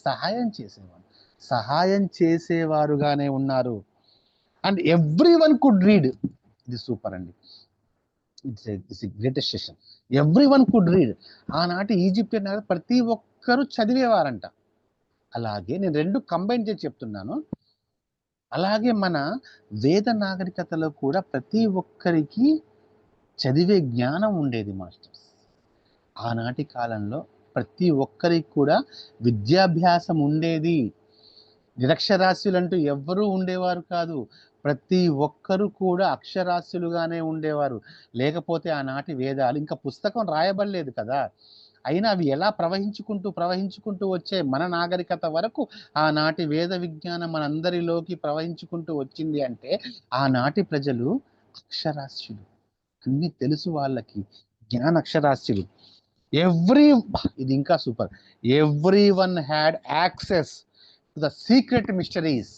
సహాయం చేసేవారుగానే ఉన్నారు. And every one could read. ఇది సూపర్ అండి. It's greatest session. Every one could read. ఆనాటి ఈజిప్షియన్ ప్రతి ఒక్కరూ చదివేవారంట. అలాగే నేను రెండు కంబైన్ చేసి చెప్తున్నాను. అలాగే మన వేద నాగరికతలో కూడా ప్రతి ఒక్కరికి చదివే జ్ఞానం ఉండేది మాస్టర్స్. ఆనాటి కాలంలో ప్రతి ఒక్కరికి కూడా విద్యాభ్యాసం ఉండేది. నిరక్షరాస్యులంటూ ఎవ్వరూ ఉండేవారు కాదు. ప్రతి ఒక్కరూ కూడా అక్షరాస్యులుగానే ఉండేవారు. లేకపోతే ఆనాటి వేదాలు ఇంకా పుస్తకం రాయబడలేదు కదా. అయినా అవి ఎలా ప్రవహించుకుంటూ వచ్చే మన నాగరికత వరకు ఆనాటి వేద విజ్ఞానం మనందరిలోకి ప్రవహించుకుంటూ వచ్చింది అంటే ఆనాటి ప్రజలు అక్షరాస్యులు, అన్ని తెలుసు వాళ్ళకి, జ్ఞానాక్షరాస్యులు. ఇది ఇంకా super. Every one had access to the secret mysteries.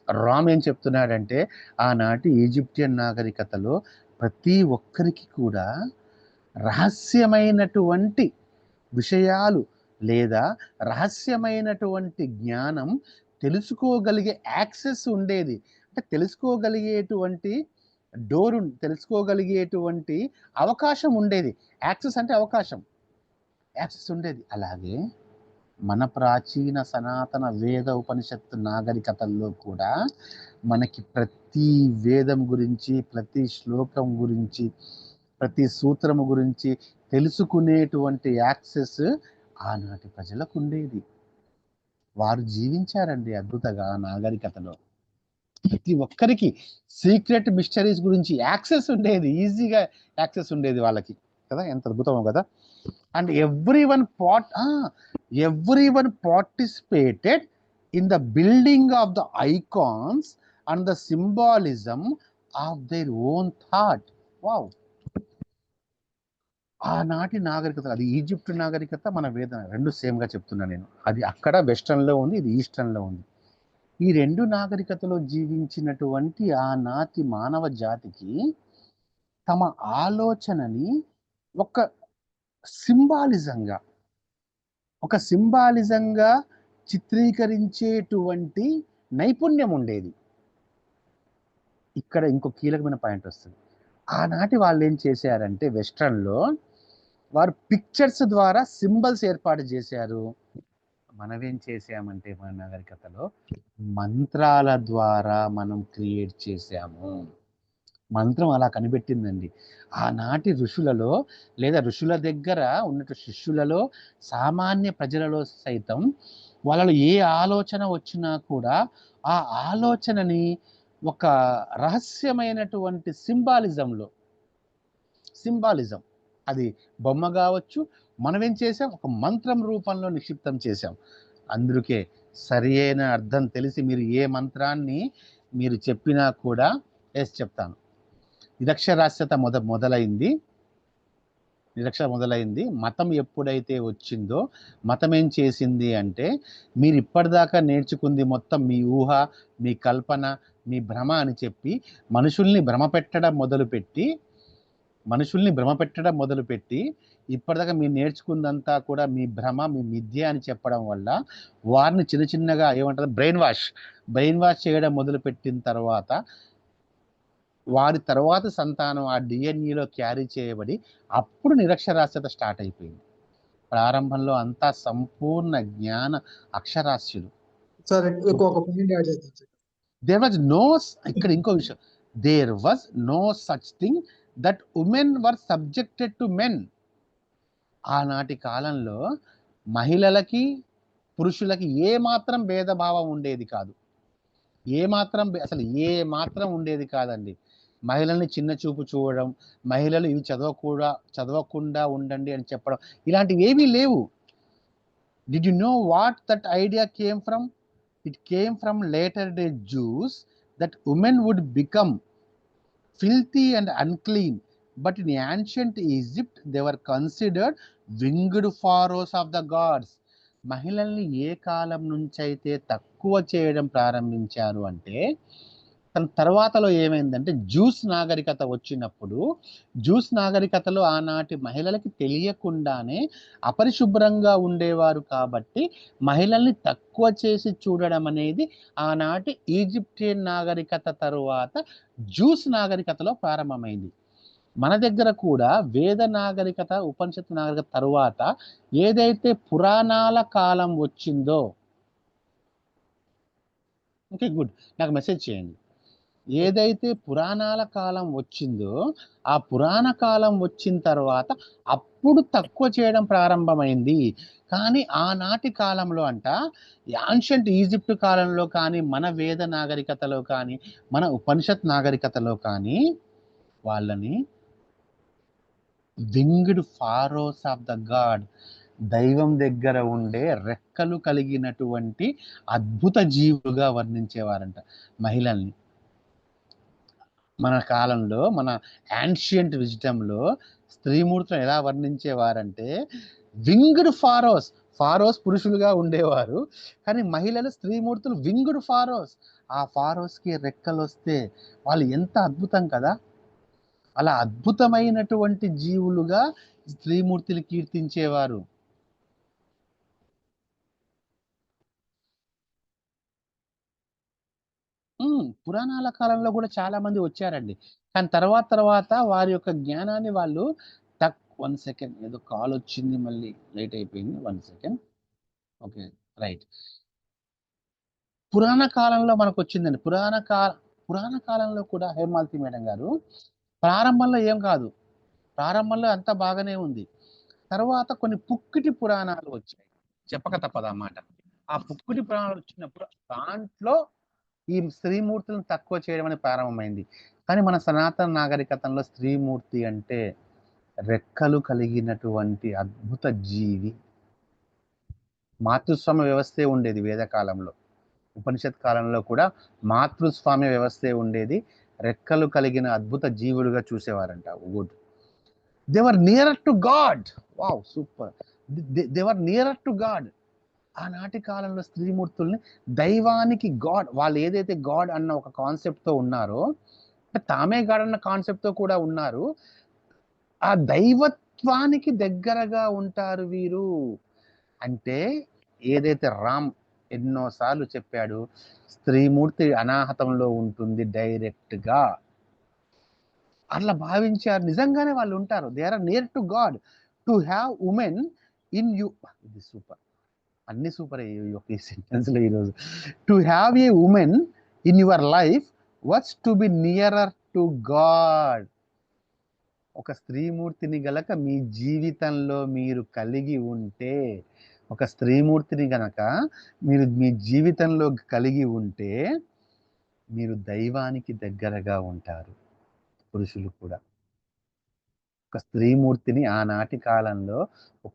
Ram ఏం చెప్తున్నాడంటే ఆనాటి ఈజిప్షియన్ నాగరికతలో ప్రతి ఒక్కరికి కూడా రహస్యమైనటువంటి విషయాలు లేదా రహస్యమైనటువంటి జ్ఞానం తెలుసుకోగలిగే యాక్సెస్ ఉండేది. అంటే తెలుసుకోగలిగేటువంటి తెలుసుకోగలిగేటువంటి అవకాశం ఉండేది. యాక్సెస్ అంటే అవకాశం, యాక్సెస్ ఉండేది. అలాగే మన ప్రాచీన సనాతన వేద ఉపనిషత్తు నాగరికతల్లో కూడా మనకి ప్రతి వేదం గురించి, ప్రతి శ్లోకం గురించి, ప్రతి సూత్రము గురించి తెలుసుకునేటువంటి యాక్సెస్ ఆనాటి ప్రజలకు ఉండేది. వారు జీవించారండి అద్భుతంగా నాగరికతలో. ప్రతి ఒక్కరికి సీక్రెట్ మిస్టరీస్ గురించి యాక్సెస్ ఉండేది, ఈజీగా యాక్సెస్ ఉండేది వాళ్ళకి కదా. ఎంత అద్భుతమో కదా. And every one participated in the building of the icons and the symbolism of their own thought. Wow! ఆనాటి నాగరికత, అది ఈజిప్ట్ నాగరికత, మన వేద రెండు సేమ్గా చెప్తున్నా నేను. అది అక్కడ వెస్టర్న్లో ఉంది, ఇది ఈస్టర్న్లో ఉంది. ఈ రెండు నాగరికతలో జీవించినటువంటి ఆనాటి మానవ జాతికి తమ ఆలోచనని ఒక సింబాలిజంగా చిత్రీకరించేటువంటి నైపుణ్యం ఉండేది. ఇక్కడ ఇంకో కీలకమైన పాయింట్ వస్తుంది. ఆనాటి వాళ్ళు ఏం చేశారంటే వెస్ట్రన్లో వారు పిక్చర్స్ ద్వారా సింబల్స్ ఏర్పాటు చేశారు. మనమేం చేసామంటే మన నాగరికతలో మంత్రాల ద్వారా మనం క్రియేట్ చేశాము. మంత్రం అలా కనిపెట్టిందండి. ఆనాటి ఋషులలో లేదా ఋషుల దగ్గర ఉన్నట్టు శిష్యులలో, సామాన్య ప్రజలలో సైతం వాళ్ళలో ఏ ఆలోచన వచ్చినా కూడా ఆ ఆలోచనని ఒక రహస్యమైనటువంటి సింబాలిజం, అది బొమ్మ కావచ్చు, మనం ఏం చేసాం, ఒక మంత్రం రూపంలో నిక్షిప్తం చేశాం. అందుకే సరి అయిన అర్థం తెలిసి మీరు ఏ మంత్రాన్ని మీరు చెప్పినా కూడా చెప్తాను. నిరక్షరాస్యత మొదలైంది. మతం ఎప్పుడైతే వచ్చిందో మతం ఏం చేసింది అంటే మీరు ఇప్పటిదాకా నేర్చుకుంది మొత్తం మీ ఊహ, మీ కల్పన, మీ భ్రమ అని చెప్పి మనుషుల్ని భ్రమపెట్టడం మొదలుపెట్టి ఇప్పటిదాకా మీరు నేర్చుకుందంతా కూడా మీ భ్రమ, మీ మిథ్య అని చెప్పడం వల్ల వారిని చిన్నగా ఏమంటారు బ్రెయిన్ వాష్ చేయడం మొదలుపెట్టిన తర్వాత వారి తర్వాత సంతానం ఆ డిఎన్ఏలో క్యారీ చేయబడి అప్పుడు నిరక్షరాస్యత స్టార్ట్ అయిపోయింది. ప్రారంభంలో అంతా సంపూర్ణ జ్ఞాన అక్షరాస్యులు. దేర్ వాజ్ నో, ఇక్కడ ఇంకో విషయం, there was no such thing that women were subjected to men. ఆనాటి కాలంలో మహిళలకి పురుషులకి ఏ మాత్రం భేదభావం ఉండేది కాదు. అసలు ఏ మాత్రం ఉండేది కాదండి. మహిళల్ని చిన్న చూపు చూడడం, మహిళలు ఇవి చదవకుండా ఉండండి అని చెప్పడం, ఇలాంటివి ఏమీ లేవు. Did you know what that idea came from? It came from later day Jews that women would become filthy and unclean, but in ancient Egypt they were considered winged pharaohs of the gods. మహిళల్ని ఏ కాలం నుంచి అయితే తక్కువ చేయడం ప్రారంభించారు అంటే, తన తర్వాతలో ఏమైందంటే juice నాగరికత వచ్చినప్పుడు, జ్యూస్ నాగరికతలో ఆనాటి మహిళలకి తెలియకుండానే అపరిశుభ్రంగా ఉండేవారు కాబట్టి మహిళల్ని తక్కువ చేసి చూడడం అనేది ఆనాటి ఈజిప్షియన్ నాగరికత తరువాత జ్యూస్ నాగరికతలో ప్రారంభమైంది. మన దగ్గర కూడా వేద నాగరికత, ఉపనిషత్తు నాగరికత తరువాత ఏదైతే పురాణాల కాలం వచ్చిందో, ఓకే గుడ్, నాకు మెసేజ్ చేయండి. ఏదైతే పురాణాల కాలం వచ్చిందో, ఆ పురాణ కాలం వచ్చిన తర్వాత అప్పుడు తక్కువ చేయడం ప్రారంభమైంది. కానీ ఆనాటి కాలంలో అంట, యాన్షియంట్ ఈజిప్ట్ కాలంలో కానీ, మన వేద నాగరికతలో కానీ, మన ఉపనిషత్ నాగరికతలో కానీ వాళ్ళని winged Pharaoh's of the God, దైవం దగ్గర ఉండే రెక్కలు కలిగినటువంటి అద్భుత జీవులుగా వర్ణించేవారంట మహిళల్ని. మన కాలంలో, మన యాన్షియంట్ విజ్డమ్లో స్త్రీమూర్తులను ఎలా వర్ణించేవారంటే వింగ్డ్ ఫారోస్. ఫారోస్ పురుషులుగా ఉండేవారు, కానీ మహిళలు స్త్రీమూర్తులు వింగ్డ్ ఫారోస్. ఆ ఫారోస్కి రెక్కలు వస్తే వాళ్ళు ఎంత అద్భుతం కదా! అలా అద్భుతమైనటువంటి జీవులుగా స్త్రీమూర్తులు కీర్తించేవారు. పురాణాల కాలంలో కూడా చాలా మంది వచ్చారండి. కానీ తర్వాత వారి యొక్క జ్ఞానాన్ని వాళ్ళు 1 సెకండ్, ఏదో కాల్ వచ్చింది, మళ్ళీ లేట్ అయిపోయింది. 1 సెకండ్. Okay, right. పురాణ కాలంలో మనకొచ్చిందండి. పురాణ కాలంలో కూడా హేమాలతి మేడం గారు, ప్రారంభంలో ఏం కాదు. ప్రారంభంలో అంతా బాగానే ఉంది. తర్వాత కొన్ని పుక్కిటి పురాణాలు వచ్చాయి. చెప్పక తప్పదు ఆ మాట. ఆ పుక్కిటి పురాణాలు వచ్చినప్పుడు దాంట్లో ఈ స్త్రీమూర్తులను తక్కువ చేయడం అనేది ప్రారంభమైంది. కానీ మన సనాతన నాగరికతంలో స్త్రీమూర్తి అంటే రెక్కలు కలిగినటువంటి అద్భుత జీవి. మాతృస్వామ్య వ్యవస్థే ఉండేది వేదకాలంలో. ఉపనిషత్ కాలంలో కూడా మాతృస్వామ్య వ్యవస్థే ఉండేది. రెక్కలు కలిగిన అద్భుత జీవులుగా చూసేవారంట. Good. They were nearer to God. Wow, super. They were nearer to God. ఆనాటి కాలంలో స్త్రీమూర్తుల్ని దైవానికి గాడ్, వాళ్ళు ఏదైతే గాడ్ అన్న ఒక కాన్సెప్ట్తో ఉన్నారో, తామే గాడ్ అన్న కాన్సెప్ట్తో కూడా ఉన్నారు. ఆ దైవత్వానికి దగ్గరగా ఉంటారు వీరు. అంటే ఏదైతే రామ్ ఎన్నోసార్లు చెప్పాడు, స్త్రీమూర్తి అనాహతంలో ఉంటుంది డైరెక్ట్గా, అట్లా భావించారు. నిజంగానే వాళ్ళు ఉంటారు. They are near to God. To have women in you. ఇది సూపర్, అన్ని సూపర్ ఈ సెంటెన్స్లో ఈరోజు. To have a women in your life what's to be nearer to God. ఒక స్త్రీమూర్తిని గనక మీ జీవితంలో మీరు కలిగి ఉంటే, ఒక స్త్రీమూర్తిని గనక మీరు మీ జీవితంలో కలిగి ఉంటే, మీరు దైవానికి దగ్గరగా ఉంటారు. పురుషులు కూడా ఒక స్త్రీమూర్తిని, ఆనాటి కాలంలో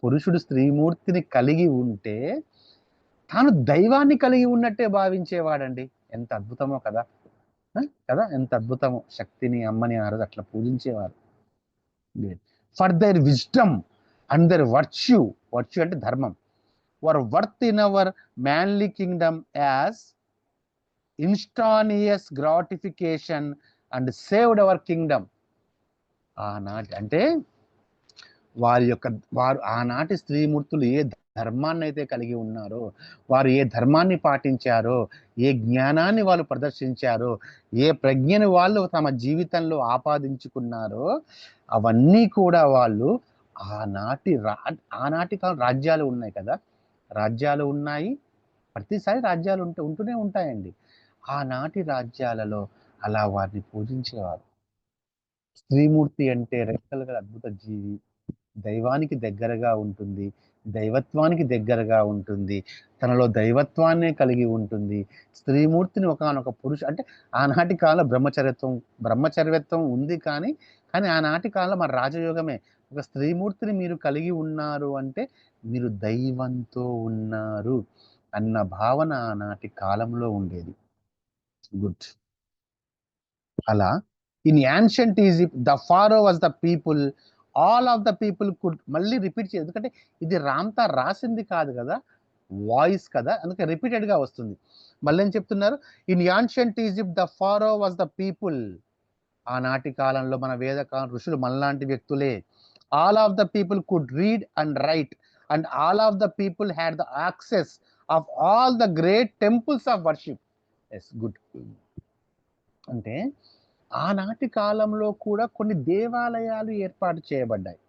పురుషుడు స్త్రీమూర్తిని కలిగి ఉంటే తాను దైవాన్ని కలిగి ఉన్నట్టే భావించేవాడండి. ఎంత అద్భుతమో కదా! కదా, ఎంత అద్భుతమో. శక్తిని, అమ్మని ఆ రోజు అట్లా పూజించేవారు. For their wisdom and their virtue అంటే ధర్మం, were worth in our manly kingdom as instantaneous gratification and saved our kingdom. ఆనాటి అంటే వారు ఆనాటి స్త్రీమూర్తులు ఏ ధర్మాన్ని అయితే కలిగి ఉన్నారో, వారు ఏ ధర్మాన్ని పాటించారో, ఏ జ్ఞానాన్ని వాళ్ళు ప్రదర్శించారో, ఏ ప్రజ్ఞని వాళ్ళు తమ జీవితంలో ఆపాదించుకున్నారో, అవన్నీ కూడా వాళ్ళు ఆనాటి కాలం రాజ్యాలు ఉన్నాయి కదా, రాజ్యాలు ఉన్నాయి, ప్రతిసారి రాజ్యాలు ఉంటూనే ఉంటాయండి. ఆనాటి రాజ్యాలలో అలా వారిని పూజించేవారు. స్త్రీమూర్తి అంటే రెక్కలు గల అద్భుత జీవి, దైవానికి దగ్గరగా ఉంటుంది, దైవత్వానికి దగ్గరగా ఉంటుంది, తనలో దైవత్వాన్నే కలిగి ఉంటుంది. స్త్రీమూర్తిని ఒకానొక అంటే ఆనాటి కాలంలో బ్రహ్మచర్యత్వం ఉంది, కానీ ఆనాటి కాలంలో మన రాజయోగమే. ఒక స్త్రీమూర్తిని మీరు కలిగి ఉన్నారు అంటే మీరు దైవంతో ఉన్నారు అన్న భావన ఆనాటి కాలంలో ఉండేది. గుడ్. అలా in ancient Egypt the pharaoh was the people, all of the people could. మళ్ళీ రిపీట్ చేయదు, ఎందుకంటే ఇది రామ్తా రాసింది కాదు కదా, వాయిస్ కదా, అందుకే రిపీటెడ్ గా వస్తుంది. మళ్ళీ ఏం చెప్తున్నారు? In ancient Egypt the pharaoh was the people. ఆనాటి కాలంలో మన వేదకాలం ఋషులు మనలాంటి వ్యక్తులే. All of the people could read and write and all of the people had the access of all the great temples of worship. Yes, good. అంటే ఆనాటి కాలంలో కూడా కొన్ని దేవాలయాలు ఏర్పాటు చేయబడ్డాయి.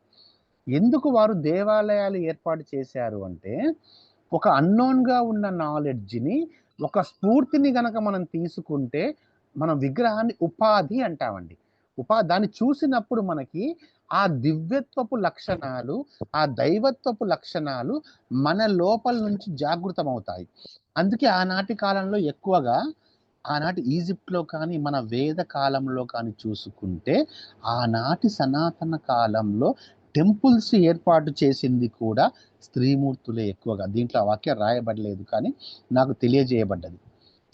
ఎందుకు వారు దేవాలయాలు ఏర్పాటు చేశారు అంటే, ఒక అన్నోన్గా ఉన్న నాలెడ్జ్ని, ఒక స్ఫూర్తిని గనక మనం తీసుకుంటే, మనం విగ్రహాన్ని ఉపాధి అంటామండి. దాన్ని చూసినప్పుడు మనకి ఆ దివ్యత్వపు లక్షణాలు, ఆ దైవత్వపు లక్షణాలు మన లోపల నుంచి జాగృతమవుతాయి. అందుకే ఆనాటి కాలంలో ఎక్కువగా, ఆనాటి ఈజిప్ట్లో కానీ మన వేద కాలంలో కానీ చూసుకుంటే, ఆనాటి సనాతన కాలంలో టెంపుల్స్ ఏర్పాటు చేసింది కూడా స్త్రీమూర్తులే ఎక్కువగా. దీంట్లో ఆ వాక్యం రాయబడలేదు, కానీ నాకు తెలియజేయబడ్డది.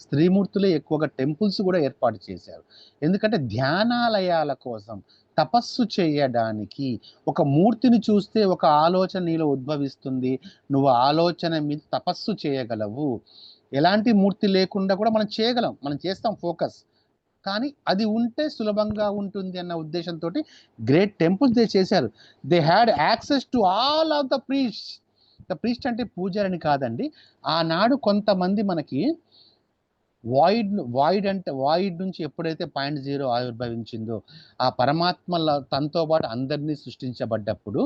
స్త్రీమూర్తులే ఎక్కువగా టెంపుల్స్ కూడా ఏర్పాటు చేశారు. ఎందుకంటే ధ్యానాలయాల కోసం, తపస్సు చేయడానికి. ఒక మూర్తిని చూస్తే ఒక ఆలోచన నీలో ఉద్భవిస్తుంది, నువ్వు ఆలోచన మీద తపస్సు చేయగలవు. ఎలాంటి మూర్తి లేకుండా కూడా మనం చేయగలం, మనం చేస్తాం ఫోకస్. కానీ అది ఉంటే సులభంగా ఉంటుంది అన్న ఉద్దేశంతో గ్రేట్ టెంపుల్స్ దే చేశారు. They had access to all of the priest. The priest అంటే పూజారిని కాదండి. ఆనాడు కొంతమంది మనకి వాయిడ్ నుంచి ఎప్పుడైతే 0.0 ఆవిర్భవించిందో, ఆ పరమాత్మ తనతో పాటు అందరినీ సృష్టించబడ్డప్పుడు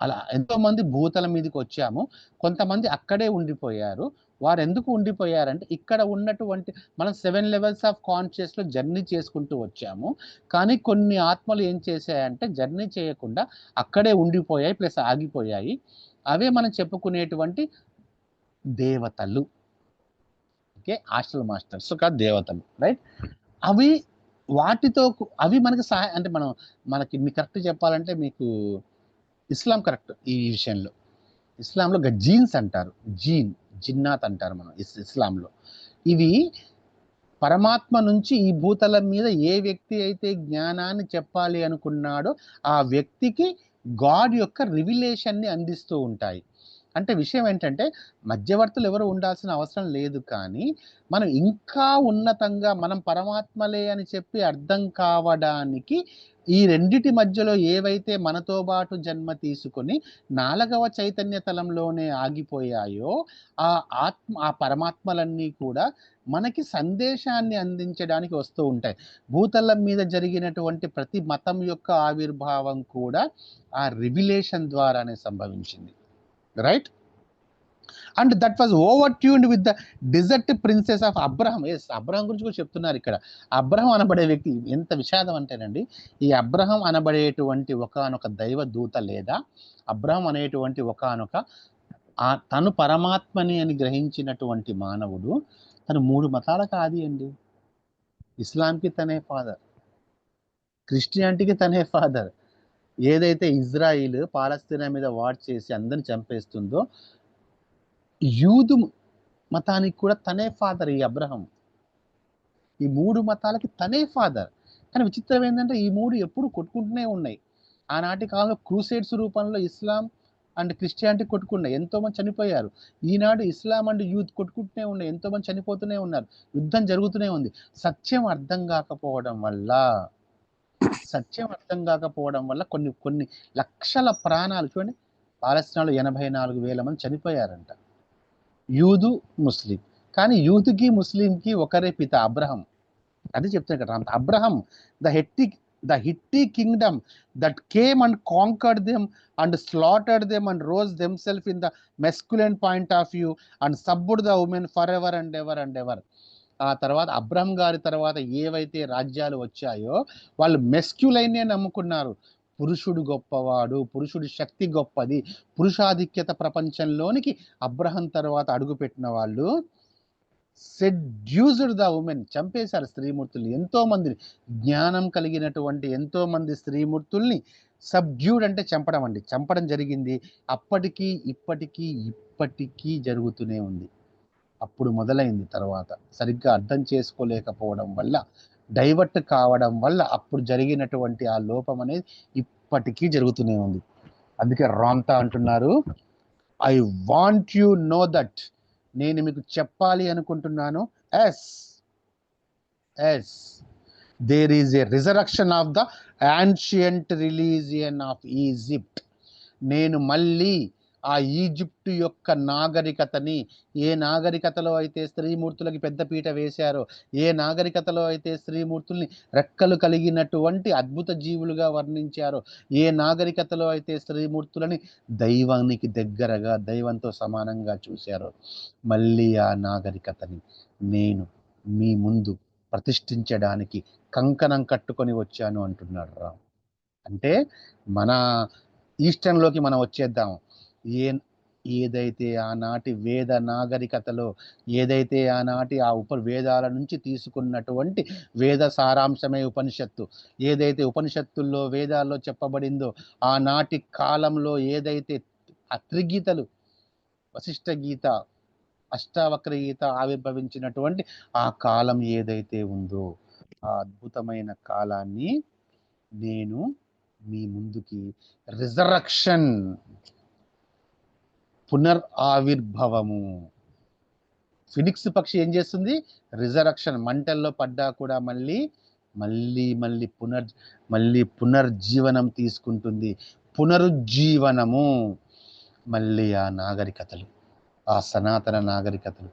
అలా ఎంతో మంది భూతల మీదకి వచ్చాము. కొంతమంది అక్కడే ఉండిపోయారు. వారు ఎందుకు ఉండిపోయారంటే, ఇక్కడ ఉన్నటువంటి మనం 7 లెవెల్స్ ఆఫ్ కాన్షియస్లో జర్నీ చేసుకుంటూ వచ్చాము. కానీ కొన్ని ఆత్మలు ఏం చేశాయంటే జర్నీ చేయకుండా అక్కడే ఉండిపోయాయి, ప్లస్ ఆగిపోయాయి. అవే మనం చెప్పుకునేటువంటి దేవతలు. ఓకే, హాస్టల్ మాస్టర్స్ కాదు, దేవతలు, రైట్? అవి వాటితో అవి మనకి సహాయం అంటే మనకి మీకు కరెక్ట్ చెప్పాలంటే, మీకు ఇస్లాం కరెక్ట్ ఈ విషయంలో. ఇస్లాంలో జీన్స్ అంటారు, జిన్నాత్ అంటారు మనం ఇస్లాంలో. ఇవి పరమాత్మ నుంచి ఈ భూతల మీద ఏ వ్యక్తి అయితే జ్ఞానాన్ని చెప్పాలి అనుకున్నాడో ఆ వ్యక్తికి గాడ్ యొక్క రివిలేషన్ని అందిస్తూ ఉంటాయి. అంటే విషయం ఏంటంటే, మధ్యవర్తులు ఎవరు ఉండాల్సిన అవసరం లేదు, కానీ మనం ఇంకా ఉన్నతంగా మనం పరమాత్మలే అని చెప్పి అర్థం కావడానికి ఈ రెండిటి మధ్యలో ఏవైతే మనతో పాటు జన్మ తీసుకొని 4వ చైతన్య తలంలోనే ఆగిపోయాయో ఆ పరమాత్మలన్నీ కూడా మనకి సందేశాన్ని అందించడానికి వస్తూ ఉంటాయి. భూతలం మీద జరిగినటువంటి ప్రతి మతం యొక్క ఆవిర్భావం కూడా ఆ రివిలేషన్ ద్వారానే సంభవించింది, right? And that was over tuned with the desert princes of Abraham. Yes, Abraham గురించి కూడా చెప్తున్నారు ఇక్కడ. అబ్రహం అనబడే వ్యక్తి ఎంత విషాదం అంటేనండి, ఈ అబ్రహం అనబడేటువంటి ఒకానొక దైవ దూత, లేదా అబ్రహం అనేటువంటి ఒకానొక తను పరమాత్మని అని గ్రహించినటువంటి మానవుడు, తను 3 మతాలకు ఆది అండి. ఇస్లాంకి తనే ఫాదర్, క్రిస్టియానిటీకి తనే ఫాదర్. ఏదైతే ఇజ్రాయిల్ పాలస్తీనా మీద వార్ చేసి అందరిని చంపేస్తుందో, యూదు మతానికి కూడా తనే ఫాదర్ ఈ అబ్రహం. ఈ 3 మతాలకి తనే ఫాదర్. కానీ విచిత్రం ఏంటంటే, ఈ 3 ఎప్పుడు కొట్టుకుంటూనే ఉన్నాయి. ఆనాటి కాలంలో క్రూసేడ్స్ రూపంలో ఇస్లాం అండ్ క్రిస్టియానిటీ కొట్టుకున్నాయి, ఎంతోమంది చనిపోయారు. ఈనాడు ఇస్లాం అండ్ యూత్ కొట్టుకుంటూనే ఉన్నాయి, ఎంతోమంది చనిపోతూనే ఉన్నారు, యుద్ధం జరుగుతూనే ఉంది. సత్యం అర్థం కాకపోవడం వల్ల కొన్ని లక్షల ప్రాణాలు. చూడండి, పాలస్తీనాలో 84,000 మంది చనిపోయారంట, యూదు ముస్లిం. కానీ యూదుకి ముస్లింకి ఒకరే పిత, అబ్రహం. అది చెప్తాను కదా, Abraham the Hitti kingdom that came and conquered them and slaughtered them and rose themselves in the masculine point of view and subdued the women forever and ever and ever. ఆ తర్వాత Abraham గారి తర్వాత ఏవైతే రాజ్యాలు వచ్చాయో వాళ్ళు మెస్క్యులైనే నమ్ముకున్నారు, పురుషుడు గొప్పవాడు, పురుషుడి శక్తి గొప్పది, పురుషాధిక్యత ప్రపంచంలోనికి అబ్రహం తర్వాత అడుగుపెట్టిన వాళ్ళు సెడ్యూస్డ్ ద ఉమెన్, చంపేశారు స్త్రీమూర్తుల్ని. ఎంతో మందిని, జ్ఞానం కలిగినటువంటి ఎంతో మంది స్త్రీమూర్తుల్ని సబ్డ్యూడ్ అంటే చంపడం అండి, చంపడం జరిగింది. అప్పటికీ ఇప్పటికీ జరుగుతూనే ఉంది. అప్పుడు మొదలైంది, తర్వాత సరిగ్గా అర్థం చేసుకోలేకపోవడం వల్ల, డైవర్ట్ కావడం వల్ల అప్పుడు జరిగినటువంటి ఆ లోపం అనేది ఇప్పటికీ జరుగుతూనే ఉంది. అందుకే రామ్తా అంటున్నారు, I want you know that, నేను మీకు చెప్పాలి అనుకుంటున్నాను, yes there is a resurrection of the ancient religion of Egypt. నేను మళ్ళీ ఆ ఈజిప్టు యొక్క నాగరికతని, ఏ నాగరికతలో అయితే స్త్రీమూర్తులకి పెద్దపీట వేశారో, ఏ నాగరికతలో అయితే స్త్రీమూర్తుల్ని రెక్కలు కలిగినటువంటి అద్భుత జీవులుగా వర్ణించారో, ఏ నాగరికతలో అయితే స్త్రీమూర్తులని దైవానికి దగ్గరగా, దైవంతో సమానంగా చూశారో, మళ్ళీ ఆ నాగరికతని నేను మీ ముందు ప్రతిష్ఠించడానికి కంకణం కట్టుకొని వచ్చాను అంటున్నాడు రామ్. అంటే మన ఈస్టర్న్లోకి మనం వచ్చేద్దాం. ఏదైతే ఆనాటి వేద నాగరికతలో, ఏదైతే ఆనాటి ఆ వేదాల నుంచి తీసుకున్నటువంటి వేద సారాంశమే ఉపనిషత్తు, ఏదైతే ఉపనిషత్తుల్లో వేదాల్లో చెప్పబడిందో, ఆనాటి కాలంలో ఏదైతే ఆ త్రిగీతలు, వశిష్ఠ గీత, అష్టావక్ర గీత ఆవిర్భవించినటువంటి ఆ కాలం ఏదైతే ఉందో, ఆ అద్భుతమైన కాలాన్ని నేను మీ ముందుకి రిజరక్షన్, పునరావిర్భవము. ఫినిక్స్ పక్షి ఏం చేస్తుంది? రిజరక్షన్, మంటల్లో పడ్డా కూడా మళ్ళీ పునర్జీవనం తీసుకుంటుంది. పునరుజ్జీవనము. మళ్ళీ ఆ నాగరికతలు, ఆ సనాతన నాగరికతలు,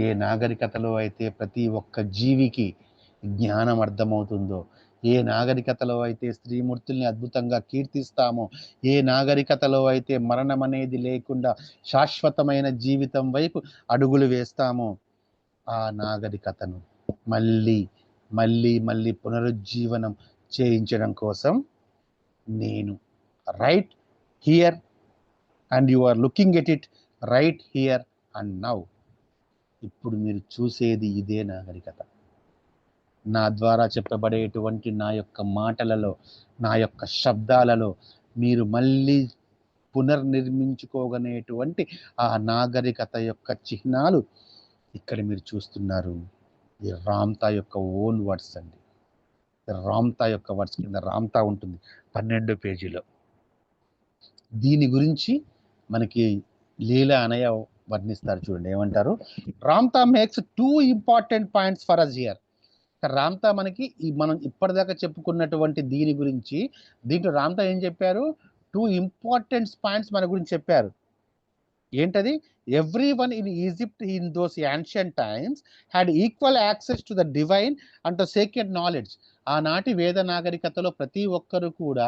ఏ నాగరికతలో అయితే ప్రతి ఒక్క జీవికి జ్ఞానం అర్థమవుతుందో, ఏ నాగరికతలో అయితే స్త్రీమూర్తుల్ని అద్భుతంగా కీర్తిస్తామో, ఏ నాగరికతలో అయితే మరణం అనేది లేకుండా శాశ్వతమైన జీవితం వైపు అడుగులు వేస్తామో, ఆ నాగరికతను మళ్ళీ పునరుజ్జీవనం చేయించడం కోసం నేను right here and you are looking at it right here and now. ఇప్పుడు మీరు చూసేది ఇదే నాగరికత. నా ద్వారా చెప్పబడేటువంటి నా యొక్క మాటలలో, నా యొక్క శబ్దాలలో మీరు మళ్ళీ పునర్నిర్మించుకోగనేటువంటి ఆ నాగరికత యొక్క చిహ్నాలు ఇక్కడ మీరు చూస్తున్నారు. ఈ రామ్తా యొక్క ఓన్ వర్డ్స్ అండి. రామ్తా యొక్క వర్డ్స్ కింద రామ్తా ఉంటుంది 12 పేజీలో. దీని గురించి మనకి లీలా అనయ్య వర్ణిస్తారు, చూడండి ఏమంటారు. Ramtha makes 2 important points for us here. Ramtha మనకి మనం ఇప్పటిదాకా చెప్పుకున్నటువంటి దీని గురించి, దీంట్లో రామ్తా ఏం చెప్పారు? 2 ఇంపార్టెంట్ పాయింట్స్ మన గురించి చెప్పారు. ఏంటది? Everyone in Egypt in those ancient times had equal access to the divine and to sacred knowledge. ఆనాటి వేద నాగరికతలో ప్రతి ఒక్కరు కూడా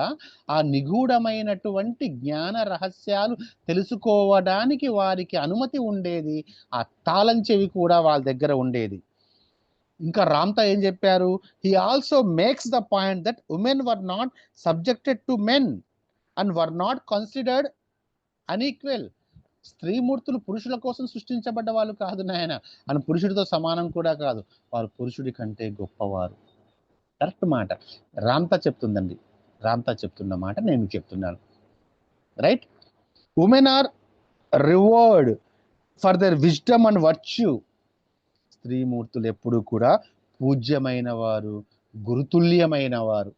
ఆ నిగూఢమైనటువంటి జ్ఞాన రహస్యాలు తెలుసుకోవడానికి వారికి అనుమతి ఉండేది. ఆ తాళం చెవి కూడా వాళ్ళ దగ్గర ఉండేది. ఇంకా రామ్తా ఏం చెప్పారు? He also makes the point that women were not subjected to men and were not considered unequal. స్త్రీమూర్తులు పురుషుల కోసం సృష్టించబడ్డ వాళ్ళు కాదు నాయన, అని పురుషుడితో సమానం కూడా కాదు, వారు పురుషుడి కంటే గొప్పవారు. కరెక్ట్ మాట రామ్తా చెప్తుందండి. రామ్తా చెప్తున్న మాట నేను చెప్తున్నాను. Right? Women are reward for their wisdom and virtue. స్త్రీమూర్తులు ఎప్పుడు కూడా పూజ్యమైన వారు, గురుతుల్యమైన వారు.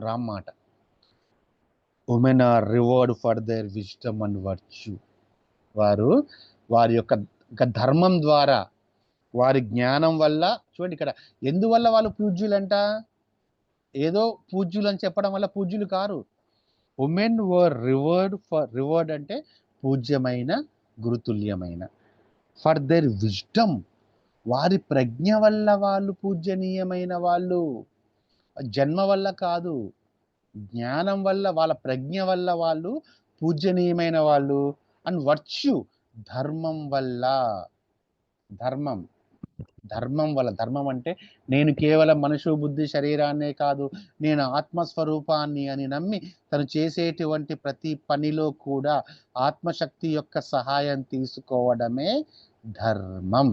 రామ్ మాట. Women are reward for their wisdom and virtue. వారు వారి యొక్క ధర్మం ద్వారా, వారి జ్ఞానం వల్ల, చూడండి ఇక్కడ ఎందువల్ల వాళ్ళు పూజ్యులంట? ఏదో పూజ్యులు అని చెప్పడం వల్ల పూజ్యులు కారు. ఉమెన్ వర్ రివర్డ్ అంటే పూజ్యమైన, గురుతుల్యమైన. ఫర్ దేర్ విజ్డమ్, వారి ప్రజ్ఞ వల్ల వాళ్ళు పూజనీయమైన వాళ్ళు. జన్మ వల్ల కాదు, జ్ఞానం వల్ల, వాళ్ళ ప్రజ్ఞ వల్ల వాళ్ళు పూజనీయమైన వాళ్ళు. అండ్ వర్చ్యూ, ధర్మం వల్ల. ధర్మం ధర్మం వల్ల, ధర్మం అంటే నేను కేవలం మనసు బుద్ధి శరీరాన్నే కాదు, నేను ఆత్మస్వరూపాన్ని అని నమ్మి తను చేసేటువంటి ప్రతి పనిలో కూడా ఆత్మశక్తి యొక్క సహాయం తీసుకోవడమే ధర్మం.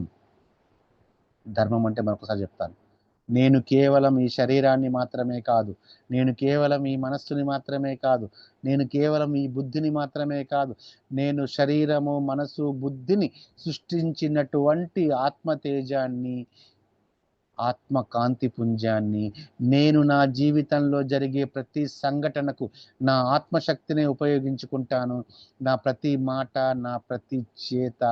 ధర్మం అంటే మరొకసారి చెప్తాను, నేను కేవలం ఈ శరీరాన్ని మాత్రమే కాదు, నేను కేవలం ఈ మనస్సుని మాత్రమే కాదు, నేను కేవలం ఈ బుద్ధిని మాత్రమే కాదు, నేను శరీరము మనసు బుద్ధిని సృష్టించినటువంటి ఆత్మతేజాన్ని, ఆత్మకాంతి పుంజాన్ని, నేను నా జీవితంలో జరిగే ప్రతి సంఘటనకు నా ఆత్మశక్తిని ఉపయోగించుకుంటాను, నా ప్రతి మాట, నా ప్రతి చేత,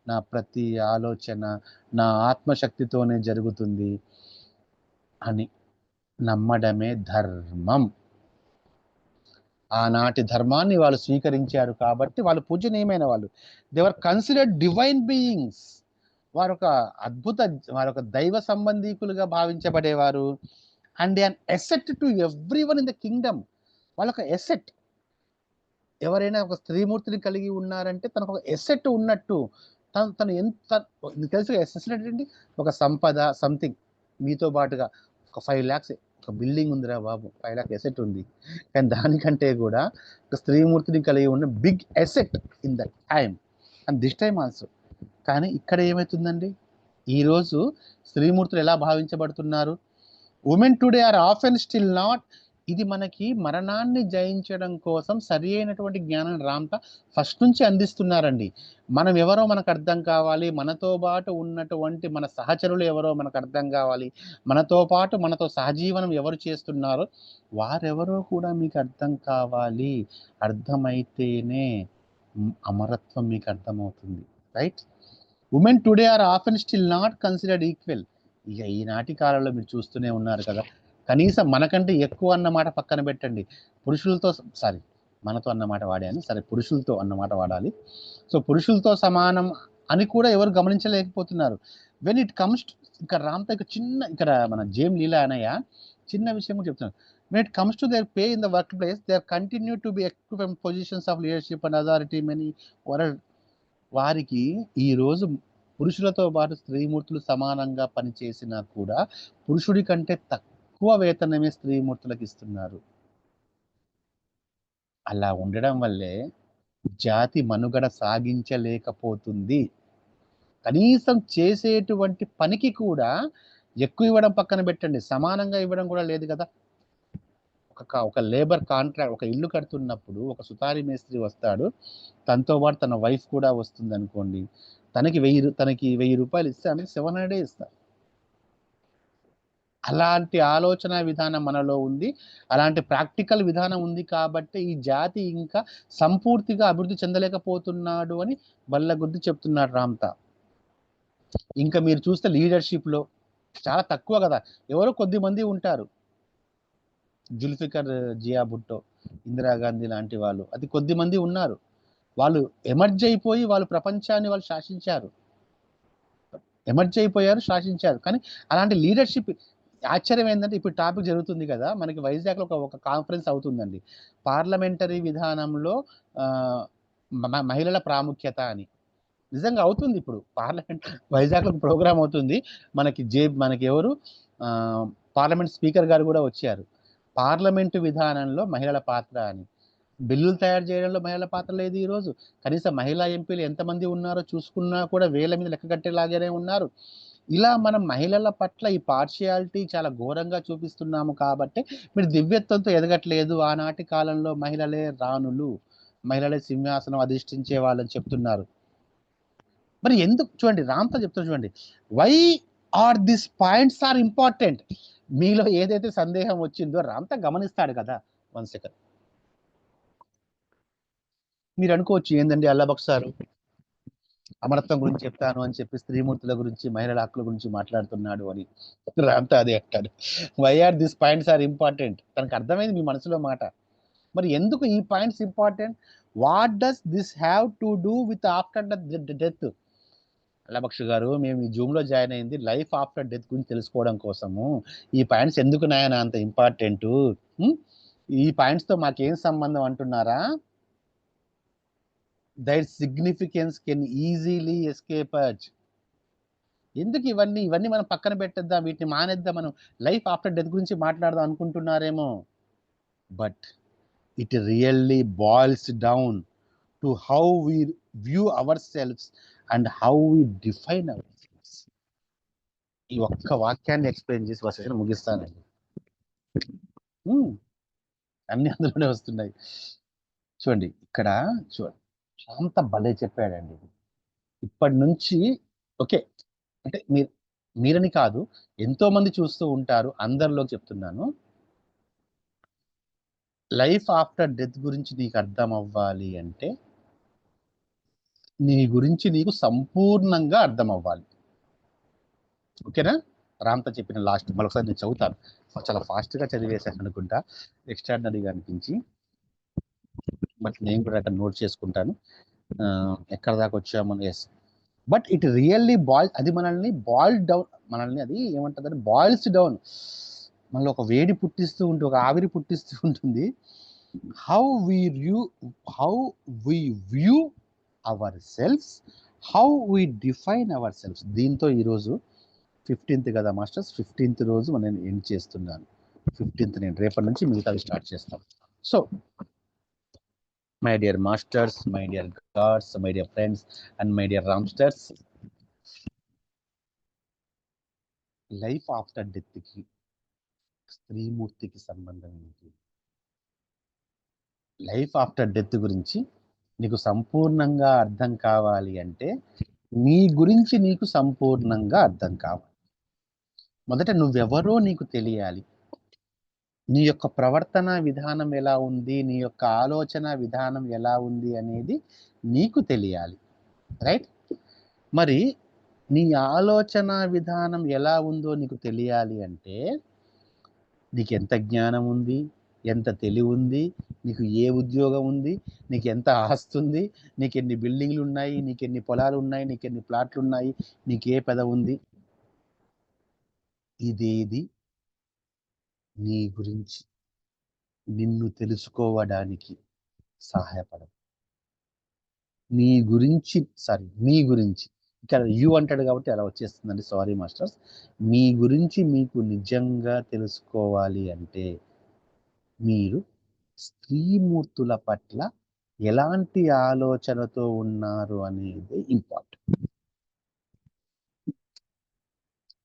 నా ప్రతి ఆలోచన నా ఆత్మశక్తితోనే జరుగుతుంది అని నమ్మడమే ధర్మం. ఆనాటి ధర్మాన్ని వాళ్ళు స్వీకరించారు కాబట్టి వాళ్ళు పూజనీయమైన వాళ్ళు. They were considered divine beings. వారొక అద్భుత, వారొక దైవ సంబంధీకులుగా భావించబడేవారు. And an asset to everyone in the kingdom. వాళ్ళొక ఎసెట్. ఎవరైనా ఒక స్త్రీమూర్తిని కలిగి ఉన్నారంటే తనకు ఒక ఎసెట్ ఉన్నట్టు. తను ఎంత తెలుసు ఎసెట్ ఏంటండి, ఒక సంపద సంథింగ్. మీతో పాటుగా ఒక 5 lakhs ఒక బిల్డింగ్ ఉందిరా బాబు, 5 lakhs ఎసెట్ ఉంది. కానీ దానికంటే కూడా ఒక స్త్రీమూర్తిని కలిగి ఉన్న big asset in that time and this time also. కానీ ఇక్కడ ఏమవుతుందండి, ఈరోజు స్త్రీమూర్తులు ఎలా భావించబడుతున్నారు? Women today are often still not. ఇది మనకి మరణాన్ని జయించడం కోసం సరి అయినటువంటి జ్ఞానం రాంత ఫస్ట్ నుంచి అందిస్తున్నారండి. మనం ఎవరో మనకు అర్థం కావాలి, మనతో పాటు ఉన్నటువంటి మన సహచరులు ఎవరో మనకు అర్థం కావాలి, మనతో పాటు మనతో సహజీవనం ఎవరు చేస్తున్నారో వారెవరో కూడా మీకు అర్థం కావాలి. అర్థమైతేనే అమరత్వం మీకు అర్థమవుతుంది. Right? Women today are often still not considered equal. ఇక ఈనాటి కాలంలో మీరు చూస్తూనే ఉన్నారు కదా, కనీసం మనకంటే ఎక్కువ అన్నమాట పక్కన పెట్టండి, పురుషులతో మనతో అన్నమాట వాడాను, సరే పురుషులతో అన్నమాట వాడాలి. సో పురుషులతో సమానం అని కూడా ఎవరు గమనించలేకపోతున్నారు. వెన్ ఇట్ కమ్స్ టు, ఇక్కడ రామ్తో ఇక్కడ మన జేమ్ లీలా అనయ్య చిన్న విషయం కూడా చెప్తున్నాను. When it comes to their pay in the workplace, they continue to be equipped from positions of leadership and authority. Many వారికి ఈరోజు పురుషులతో పాటు స్త్రీమూర్తులు సమానంగా పనిచేసినా కూడా పురుషుడి కంటే తక్కువ వేతనమే స్త్రీమూర్తులకు ఇస్తున్నారు. అలా ఉండడం వల్లే జాతి మనుగడ సాగించలేకపోతుంది. కనీసం చేసేటువంటి పనికి కూడా ఎక్కువ ఇవ్వడం పక్కన పెట్టండి, సమానంగా ఇవ్వడం కూడా లేదు కదా. ఒక లేబర్ కాంట్రాక్ట్, ఒక ఇల్లు కడుతున్నప్పుడు ఒక సుతారి మేస్త్రి వస్తాడు, తనతో పాటు తన వైఫ్ కూడా వస్తుంది అనుకోండి, తనకి 1000 రూపాయలు ఇస్తే ఆమెకి 700 ఇస్తారు. అలాంటి ఆలోచన విధానం మనలో ఉంది, అలాంటి ప్రాక్టికల్ విధానం ఉంది కాబట్టి ఈ జాతి ఇంకా సంపూర్తిగా అభివృద్ధి చెందలేకపోతున్నాడు అని బల్లగుద్ది చెప్తున్నాడు రామ్తా. ఇంకా మీరు చూస్తే లీడర్షిప్లో చాలా తక్కువ కదా, ఎవరో కొద్ది మంది ఉంటారు. జుల్ఫికర్ జియా భుట్టో, ఇందిరాగాంధీ లాంటి వాళ్ళు అతి కొద్ది మంది ఉన్నారు. వాళ్ళు ఎమర్జ్ అయిపోయి వాళ్ళు ప్రపంచాన్ని వాళ్ళు శాసించారు, ఎమర్జ్ అయిపోయారు, శాసించారు. కానీ అలాంటి లీడర్షిప్, ఆశ్చర్యం ఏంటంటే ఇప్పుడు టాపిక్ జరుగుతుంది కదా మనకి వైజాగ్లో ఒక కాన్ఫరెన్స్ అవుతుందండి, పార్లమెంటరీ విధానంలో మహిళల ప్రాముఖ్యత అని. నిజంగా అవుతుంది ఇప్పుడు పార్లమెంట్ వైజాగ్లో ప్రోగ్రామ్ అవుతుంది. మనకి ఎవరు పార్లమెంట్ స్పీకర్ గారు కూడా వచ్చారు. పార్లమెంటు విధానంలో మహిళల పాత్ర అని. బిల్లులు తయారు చేయడంలో మహిళల పాత్ర లేదు ఈరోజు. కనీసం మహిళా ఎంపీలు ఎంతమంది ఉన్నారో చూసుకున్నా కూడా వేల మీద లెక్క కట్టేలాగానే ఉన్నారు. ఇలా మనం మహిళల పట్ల ఈ పార్షియాలిటీ చాలా ఘోరంగా చూపిస్తున్నాము కాబట్టి మీరు దివ్యత్వంతో ఎదగట్లేదు. ఆనాటి కాలంలో మహిళలే రాణులు, మహిళలే సింహాసనం అధిష్ఠించే వాళ్ళని చెప్తున్నారు. మరి ఎందుకు చూడండి, రామ్తో చెప్తారు చూడండి, why are this points are important. మీలో ఏదైతే సందేహం వచ్చిందో రామ్తా గమనిస్తాడు కదా. 1 సెకండ్. మీరు అనుకోవచ్చు ఏందండి అల్లాబక్ష్ సారు అమరత్వం గురించి చెప్తాను అని చెప్పి స్త్రీమూర్తుల గురించి మహిళల హక్కుల గురించి మాట్లాడుతున్నాడు అని. రామ్తా అదే అంటాడు, why are this points are important. తనకు అర్థమైంది మీ మనసులో మాట. మరి ఎందుకు ఈ points important? What does this have to do with after death? Allabaksha గారు, మేము ఈ జూమ్లో జాయిన్ అయింది లైఫ్ ఆఫ్టర్ డెత్ గురించి తెలుసుకోవడం కోసము. ఈ పాయింట్స్ ఎందుకు నాయన అంత ఇంపార్టెంట్? ఈ పాయింట్స్తో మాకేం సంబంధం అంటున్నారా? Their significance can easily escape us. ఎందుకు ఇవన్నీ మనం పక్కన పెట్టేద్దాం, వీటిని మానేద్దాం, మనం లైఫ్ ఆఫ్టర్ డెత్ గురించి మాట్లాడదాం అనుకుంటున్నారేమో. But it really boils down to how we view our selfs and how we define our selfs. ఈ ఒక్క వాక్యాన్ని ఎక్స్ప్లెయిన్ చేసి సెషన్ ముగిస్తానండి. అన్ని అందులోనే వస్తున్నాయి. చూడండి ఇక్కడ, చూడండి అంత భలే చెప్పాడండి. ఇప్పటి నుంచి ఓకే, అంటే మీరని కాదు, ఎంతో మంది చూస్తూ ఉంటారు, అందరిలో చెప్తున్నాను. లైఫ్ ఆఫ్టర్ డెత్ గురించి నీకు అర్థం అవ్వాలి అంటే నీ గురించి నీకు సంపూర్ణంగా అర్థం అవ్వాలి. ఓకేనా? రామ్తో చెప్పిన లాస్ట్ మరొకసారి నేను చదువుతాను, చాలా ఫాస్ట్గా చదివేశాను అనుకుంటా, ఎక్స్ట్రాడినరీగా అనిపించి. బట్ నేను కూడా అక్కడ నోట్ చేసుకుంటాను ఎక్కడ దాకా వచ్చామని. ఎస్, బట్ ఇట్ రియల్లీ అది మనల్ని బాయిల్ డౌన్, మనల్ని అది ఏమంటుందని బాయిల్స్ డౌన్, మనలో ఒక వేడి పుట్టిస్తూ ఉంటుంది, ఒక ఆవిరి పుట్టిస్తూ ఉంటుంది. How we view our selfs, how we define our selfs. దీంతో ఈరోజు 15th కదా మాస్టర్స్, 15th రోజు నేను ఎండ్ చేస్తున్నాను. 15th నేను రేపటి నుంచి మిగతాది స్టార్ట్ చేస్తాం. So my dear masters, my dear gods, my dear friends and my dear Ramsters, life after డెత్కి స్త్రీమూర్తికి సంబంధం ఏంటి? లైఫ్ ఆఫ్టర్ డెత్ గురించి నీకు సంపూర్ణంగా అర్థం కావాలి అంటే నీ గురించి నీకు సంపూర్ణంగా అర్థం కావాలి. మొదట నువ్వెవరో నీకు తెలియాలి, నీ యొక్క ప్రవర్తన విధానం ఎలా ఉంది, నీ యొక్క ఆలోచన విధానం ఎలా ఉంది అనేది నీకు తెలియాలి, రైట్? మరి నీ ఆలోచన విధానం ఎలా ఉందో నీకు తెలియాలి అంటే నీకు ఎంత జ్ఞానం ఉంది, ఎంత తెలివి ఉంది, నీకు ఏ ఉద్యోగం ఉంది, నీకు ఎంత ఆస్తి ఉంది, నీకు ఎన్ని బిల్డింగ్లు ఉన్నాయి, నీకు ఎన్ని పొలాలు ఉన్నాయి, నీకు ఎన్ని ప్లాట్లు ఉన్నాయి, నీకు ఏ పెద ఉంది, ఇదేది నీ గురించి నిన్ను తెలుసుకోవడానికి సహాయపడదు. మీ గురించి ఇక్కడ యూ అంటాడు కాబట్టి అలా వచ్చేస్తుందండి, సారీ మాస్టర్స్. మీ గురించి మీకు నిజంగా తెలుసుకోవాలి అంటే మీరు స్త్రీమూర్తుల పట్ల ఎలాంటి ఆలోచనతో ఉన్నారు అనేది ఇంపార్టెంట్.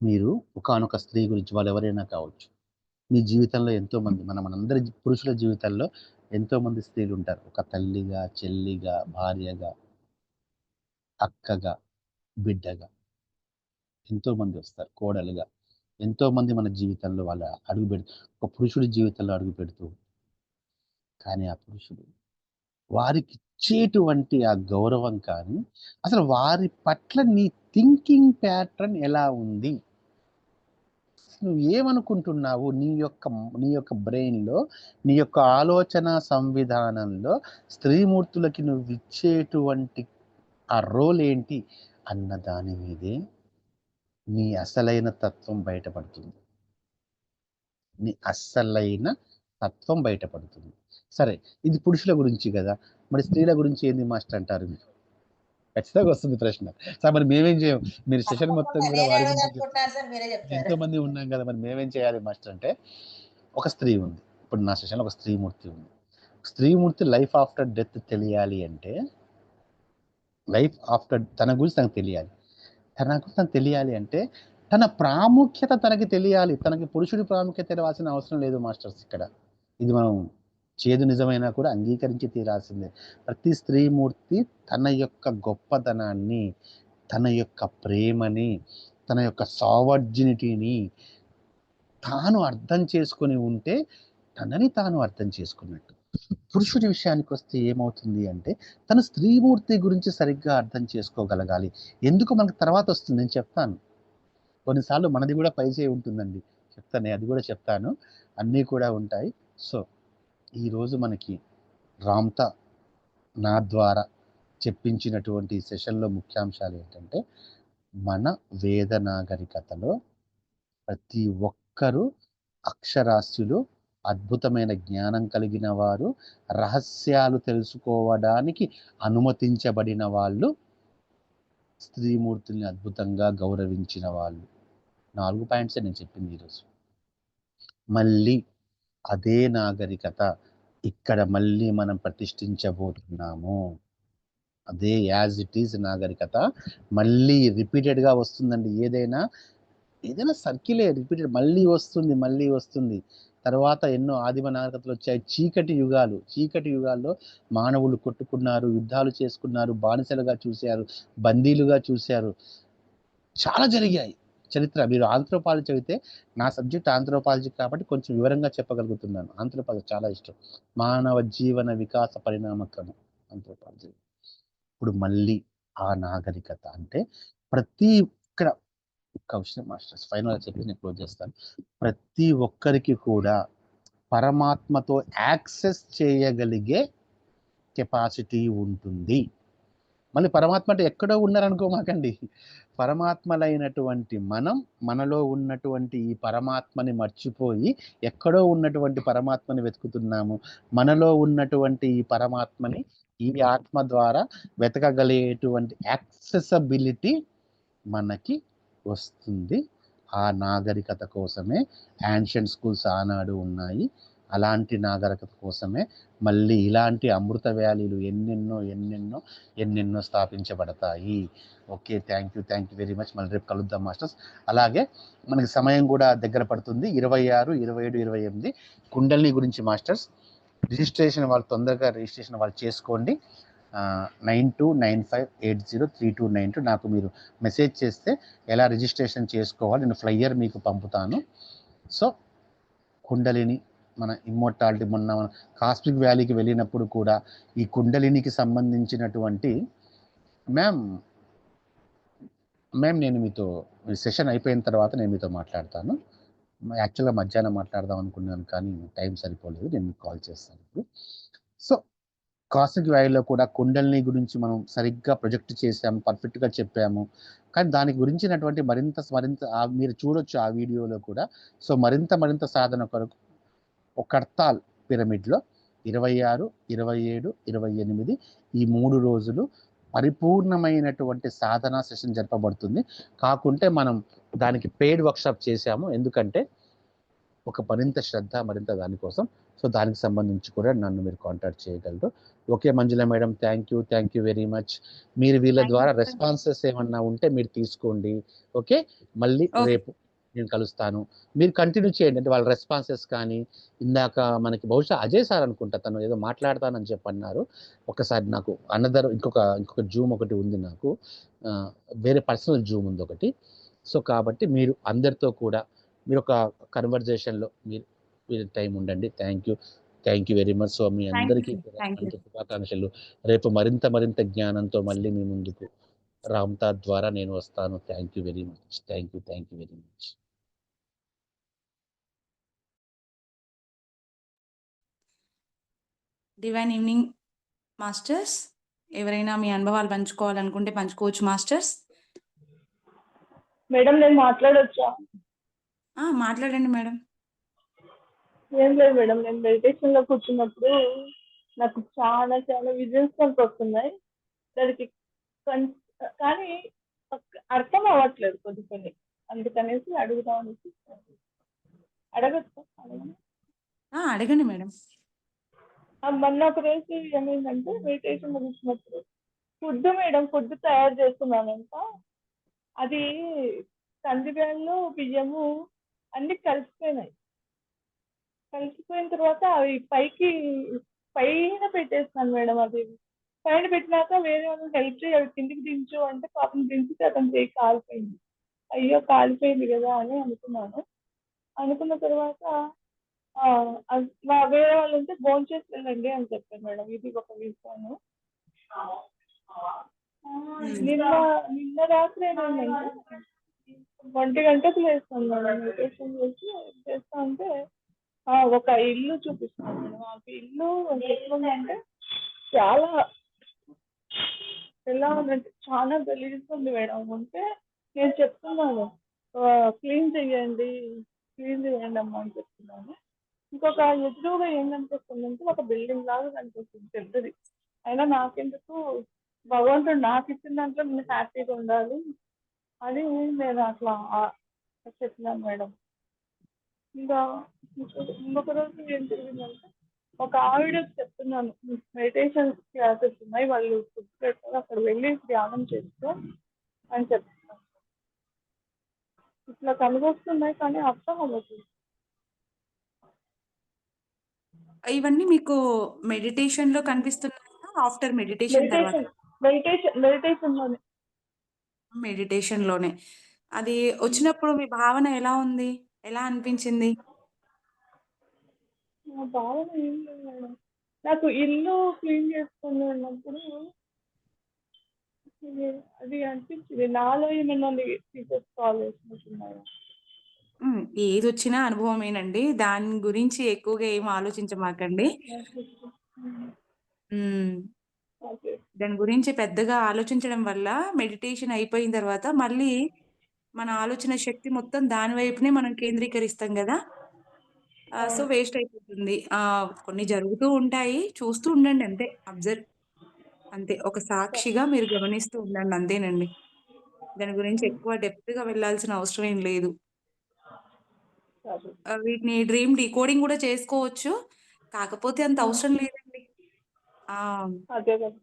మీరు ఒకానొక స్త్రీ గురించి, వాళ్ళు ఎవరైనా కావచ్చు, మీ జీవితంలో ఎంతో మంది, మనందరి పురుషుల జీవితాల్లో ఎంతో మంది స్త్రీలు ఉంటారు. ఒక తల్లిగా, చెల్లిగా, భార్యగా, అక్కగా, బిడ్డగా ఎంతో మంది వస్తారు, కోడలుగా ఎంతో మంది మన జీవితంలో వాళ్ళ ఒక పురుషుడి జీవితంలో అడుగు పెడుతూ, కానీ ఆ పురుషుడు వారికి ఇచ్చేటువంటి ఆ గౌరవం కానీ, అసలు వారి పట్ల నీ థింకింగ్ ప్యాటర్న్ ఎలా ఉంది, నువ్వు ఏమనుకుంటున్నావు, నీ యొక్క బ్రెయిన్లో, నీ యొక్క ఆలోచన సంవిధానంలో స్త్రీమూర్తులకి నువ్వు ఇచ్చేటువంటి ఆ రోల్ ఏంటి అన్న దాని మీదే నీ అసలైన తత్వం బయటపడుతుంది. సరే, ఇది పురుషుల గురించి కదా, మరి స్త్రీల గురించి ఏంది మాస్టర్ అంటారు మీరు? ఖచ్చితంగా వస్తుంది ప్రశ్న. సార్ మరి మేమేం చేయం, మీరు సెషన్ మొత్తం కూడా వారి గురించి ఎంతో మంది ఉన్నాం కదా, మరి మేమేం చేయాలి మాస్టర్ అంటే, ఒక స్త్రీ ఉంది, ఇప్పుడు నా సెషన్లో ఒక స్త్రీమూర్తి ఉంది. స్త్రీమూర్తి లైఫ్ ఆఫ్టర్ డెత్ తెలియాలి అంటే, తన గురించి తనకు తెలియాలి అంటే తన ప్రాముఖ్యత తనకి తెలియాలి. తనకి పురుషుడి ప్రాముఖ్యత తెలియాల్సిన అవసరం లేదు మాస్టర్స్. ఇక్కడ ఇది మనం చేదు నిజమైనా కూడా అంగీకరించి తీరాల్సిందే. ప్రతి స్త్రీమూర్తి తన యొక్క గొప్పతనాన్ని, తన యొక్క ప్రేమని, తన యొక్క సావర్జినిటీని తాను అర్థం చేసుకొని ఉంటే తనని తాను అర్థం చేసుకున్నట్టు. పురుషుడి విషయానికి వస్తే ఏమవుతుంది అంటే, తను స్త్రీమూర్తి గురించి సరిగ్గా అర్థం చేసుకోగలగాలి. ఎందుకు మనకు తర్వాత వస్తుంది, నేను చెప్తాను. కొన్నిసార్లు మనది కూడా పై చేయి ఉంటుందండి, చెప్తాను, అది కూడా చెప్తాను, అన్నీ కూడా ఉంటాయి. సో ఈరోజు మనకి రామ్తా నా ద్వారా చెప్పించినటువంటి సెషన్లో ముఖ్యాంశాలు ఏంటంటే, మన వేద నాగరికతలో ప్రతి ఒక్కరూ అక్షరాస్యులు, అద్భుతమైన జ్ఞానం కలిగిన వారు, రహస్యాలు తెలుసుకోవడానికి అనుమతించబడిన వాళ్ళు, స్త్రీమూర్తుల్ని అద్భుతంగా గౌరవించిన వాళ్ళు. 4 పాయింట్సే నేను చెప్పింది ఈరోజు. మళ్ళీ అదే నాగరికత ఇక్కడ మళ్ళీ మనం ప్రతిష్ఠించబోతున్నాము. అదే యాజ్ ఇట్ ఈజ్ నాగరికత మళ్ళీ రిపీటెడ్గా వస్తుందండి. ఏదైనా సర్కిలే రిపీటెడ్ మళ్ళీ వస్తుంది. తర్వాత ఎన్నో ఆదిమ నాగరికతలు వచ్చాయి. చీకటి యుగాల్లో మానవులు కొట్టుకున్నారు, యుద్ధాలు చేసుకున్నారు, బానిసలుగా చూశారు, బందీలుగా చూశారు. చాలా జరిగాయి చరిత్ర. మీరు ఆంథ్రోపాలజీ చదివితే, నా సబ్జెక్ట్ ఆంథ్రోపాలజీ కాబట్టి కొంచెం వివరంగా చెప్పగలుగుతున్నాను. ఆంథ్రోపాలజీ చాలా ఇష్టం. మానవ జీవన వికాస పరిణామ క్రమం ఆంథ్రోపాలజీ. ఇప్పుడు మళ్ళీ ఆ నాగరికత అంటే ఇక్కడ ఒక్క విషయం మాస్టర్స్ ఫైనల్గా చెప్పి నేను క్లోజ్ చేస్తాను. ప్రతి ఒక్కరికి కూడా పరమాత్మతో యాక్సెస్ చేయగలిగే కెపాసిటీ ఉంటుంది. మళ్ళీ పరమాత్మ అంటే ఎక్కడో ఉన్నారనుకోమాకండి. పరమాత్మలైనటువంటి మనలో ఉన్నటువంటి ఈ పరమాత్మని మర్చిపోయి ఎక్కడో ఉన్నటువంటి పరమాత్మని వెతుకుతున్నాము. మనలో ఉన్నటువంటి ఈ పరమాత్మని ఈ ఆత్మ ద్వారా వెతకగలిగేటువంటి యాక్సెసబిలిటీ మనకి వస్తుంది. ఆ నాగరికత కోసమే యాన్షియంట్ స్కూల్స్ ఆనాడు ఉన్నాయి. అలాంటి నాగరికత కోసమే మళ్ళీ ఇలాంటి అమృత వ్యాలీలు ఎన్నెన్నో స్థాపించబడతాయి. Okay, thank you very much. మళ్ళీ రేపు కలుద్దాం మాస్టర్స్. అలాగే మనకి సమయం కూడా దగ్గర పడుతుంది. 26, 27, 28 కుండలిని గురించి మాస్టర్స్ రిజిస్ట్రేషన్ వాళ్ళు తొందరగా వాళ్ళు చేసుకోండి. 9295803292 నాకు మీరు మెసేజ్ చేస్తే ఎలా రిజిస్ట్రేషన్ చేసుకోవాలి నేను ఫ్లైయర్ మీకు పంపుతాను. సో కుండలిని మన ఇమ్మోర్టాలిటీ, మొన్న మన కాస్మిక్ వ్యాలీకి వెళ్ళినప్పుడు కూడా ఈ కుండలినికి సంబంధించినటువంటి మ్యామ్ నేను మీతో సెషన్ అయిపోయిన తర్వాత నేను మీతో మాట్లాడతాను. యాక్చువల్గా మధ్యాహ్నం మాట్లాడదాం అనుకున్నాను కానీ టైం సరిపోలేదు. నేను మీకు కాల్ చేస్తాను ఇప్పుడు. సో కాస్మిక్ వ్యాలీలో కూడా కుండలిని గురించి మనం సరిగ్గా ప్రొజెక్ట్ చేసాము, పర్ఫెక్ట్గా చెప్పాము. కానీ దాని గురించినటువంటి మరింత మీరు చూడొచ్చు ఆ వీడియోలో కూడా. సో మరింత సాధన కొరకు ఒక కర్తాల్ పిరమిడ్లో 26, 27, 28 ఈ 3 రోజులు పరిపూర్ణమైనటువంటి సాధనా సెషన్ జరపబడుతుంది. కాకుంటే మనం దానికి పెయిడ్ వర్క్షాప్ చేశాము. ఎందుకంటే ఒక మరింత శ్రద్ధ దానికోసం. సో దానికి సంబంధించి కూడా నన్ను మీరు కాంటాక్ట్ చేయగలరు. Okay Manjula madam, thank you very much. మీరు వీళ్ళ ద్వారా రెస్పాన్సెస్ ఏమన్నా ఉంటే మీరు తీసుకోండి. ఓకే, మళ్ళీ రేపు నేను కలుస్తాను. మీరు కంటిన్యూ చేయండి. అంటే వాళ్ళ రెస్పాన్సెస్ కానీ, ఇందాక మనకి బహుశా అజయ్ సార్ అనుకుంటా తను ఏదో మాట్లాడతానని చెప్పన్నారు. ఒకసారి నాకు ఇంకొక జూమ్ ఒకటి ఉంది, నాకు వేరే పర్సనల్ జూమ్ ఉంది ఒకటి. సో కాబట్టి మీరు అందరితో కూడా మీరు ఒక కన్వర్జేషన్లో మీరు టైం ఉండండి. Thank you very much. So మీ అందరికీ శుభాకాంక్షలు. రేపు మరింత జ్ఞానంతో మళ్ళీ మీ ముందుకు రామ్తార్ ద్వారా నేను వస్తాను. Thank you very much. Thank you very much. Divine evening masters. ఎవరైనా మీ అనుభవాలు పంచుకోవాలనుకుంటే పంచుకోవచ్చు మాస్టర్స్. మేడం నేను మాట్లాడొచ్చా? మాట్లాడండి మేడం. ఏం లేదు మేడం, నేను మెడిటేషన్ లో కూర్చున్నప్పుడు నాకు చాలా విజన్స్ వస్తున్నాయి. దానికి కానీ అర్థం అవ్వట్లేదు కొన్ని. అందుకనేసి అడుగుదామని. అడగచ్చు? అడగండి మేడం. మొన్న ఒక రోజు ఏమైందంటే మెడిటేషన్ ముగించినప్పుడు ఫుడ్ తయారు చేస్తున్నానంట. అది కందిబ్యాళ్ళు, బియ్యము అన్ని కలిసిపోయినాయి. కలిసిపోయిన తర్వాత అవి పైన పెట్టేస్తాను మేడం. అది పైన పెట్టినాక వేరే వాళ్ళని హెల్ప్ చేయి, అవి కిందికి దించు అంటే పాపం దించితే అతని చేయి కాలిపోయింది. అయ్యో కాలిపోయింది కదా అని అనుకున్న తర్వాత వేరే వాళ్ళు ఉంటే భోజనం చేసి వెళ్ళండి అని చెప్పారు మేడం. ఇది ఒక విషయాన్ని. నిన్న రాత్రి ఏమైందంటే 1 గంటకు లేస్తాను మేడం. మెడిటేషన్ చేస్తా ఉంటే ఒక ఇల్లు చూపిస్తాను మేడం. ఆ ఇల్లు ఎట్లుందంటే ఎలా ఉందంటే చాలా గలీజ్గా ఉంది మేడం. ఉంటే నేను చెప్తున్నాను క్లీన్ చేయండి అమ్మా అని చెప్తున్నాను. ఇంకొక ఎదురుగా ఏం కనిపిస్తుందంటే ఒక బిల్డింగ్ లాగా కనిపిస్తుంది పెద్దది. అయినా నాకెందుకు భగవంతుడు నాకు ఇచ్చిన దాంట్లో నేను హ్యాపీగా ఉండాలి అని నేను అట్లా చెప్పినాను మేడం. ఇంకా ఇంకొక రోజు ఏం జరిగిందంటే ఒక ఆవిడకి చెప్తున్నాను, మెడిటేషన్ క్లాసెస్ ఉన్నాయి, వాళ్ళు ఫుడ్ పెట్టారు, అక్కడ వెళ్ళి ధ్యానం చేసుకో అని చెప్తున్నాను. ఇట్లా కనిపిస్తున్నాయి కానీ అర్థం అవ్వట్లేదు. ఇవన్నీ మీకు మెడిటేషన్‌లో కనిపిస్తున్నాయా? ఆఫ్టర్ మెడిటేషన్ తర్వాత? మెడిటేషన్లోనే. మెడిటేషన్‌లోనే. అది వచ్చినప్పుడు మీ భావన ఎలా ఉంది? ఎలా అనిపించింది? నా భావన ఏం లేదు మేడం. నాకు ఇల్లు క్లీన్ చేసుకుని ఉన్నప్పుడు అది అనిపించింది, నాలో ఏమన్నా తీసేసుకోవాల్సినట్టున్నాయా. ఏదొచ్చినా అనుభవమేనండి. దాని గురించి ఎక్కువగా ఏమి ఆలోచించమాకండి. హ్మ్. ఓకే. దాని గురించి పెద్దగా ఆలోచించడం వల్ల మెడిటేషన్ అయిపోయిన తర్వాత మళ్ళీ మన ఆలోచన శక్తి మొత్తం దాని వైపునే మనం కేంద్రీకరిస్తాం గదా! సో, వేస్ట్ అయిపోతుంది. కొన్ని జరుగుతూ ఉంటాయి. చూస్తూ ఉండండి అంతే. అబ్జర్వ్ అంతే. ఒక సాక్షిగా మీరు గమనిస్తూ ఉండండి అంతేనండి. దాని గురించి ఎక్కువ డెప్త్‌గా వెళ్ళాల్సిన అవసరం ఏం లేదు. సరే. వీటిని డ్రీమ్ డీకోడింగ్ గూడా చేసుకోవచ్చు. కాకపోతే అంత అవసరం లేదండి. ఆ! అదే కదా.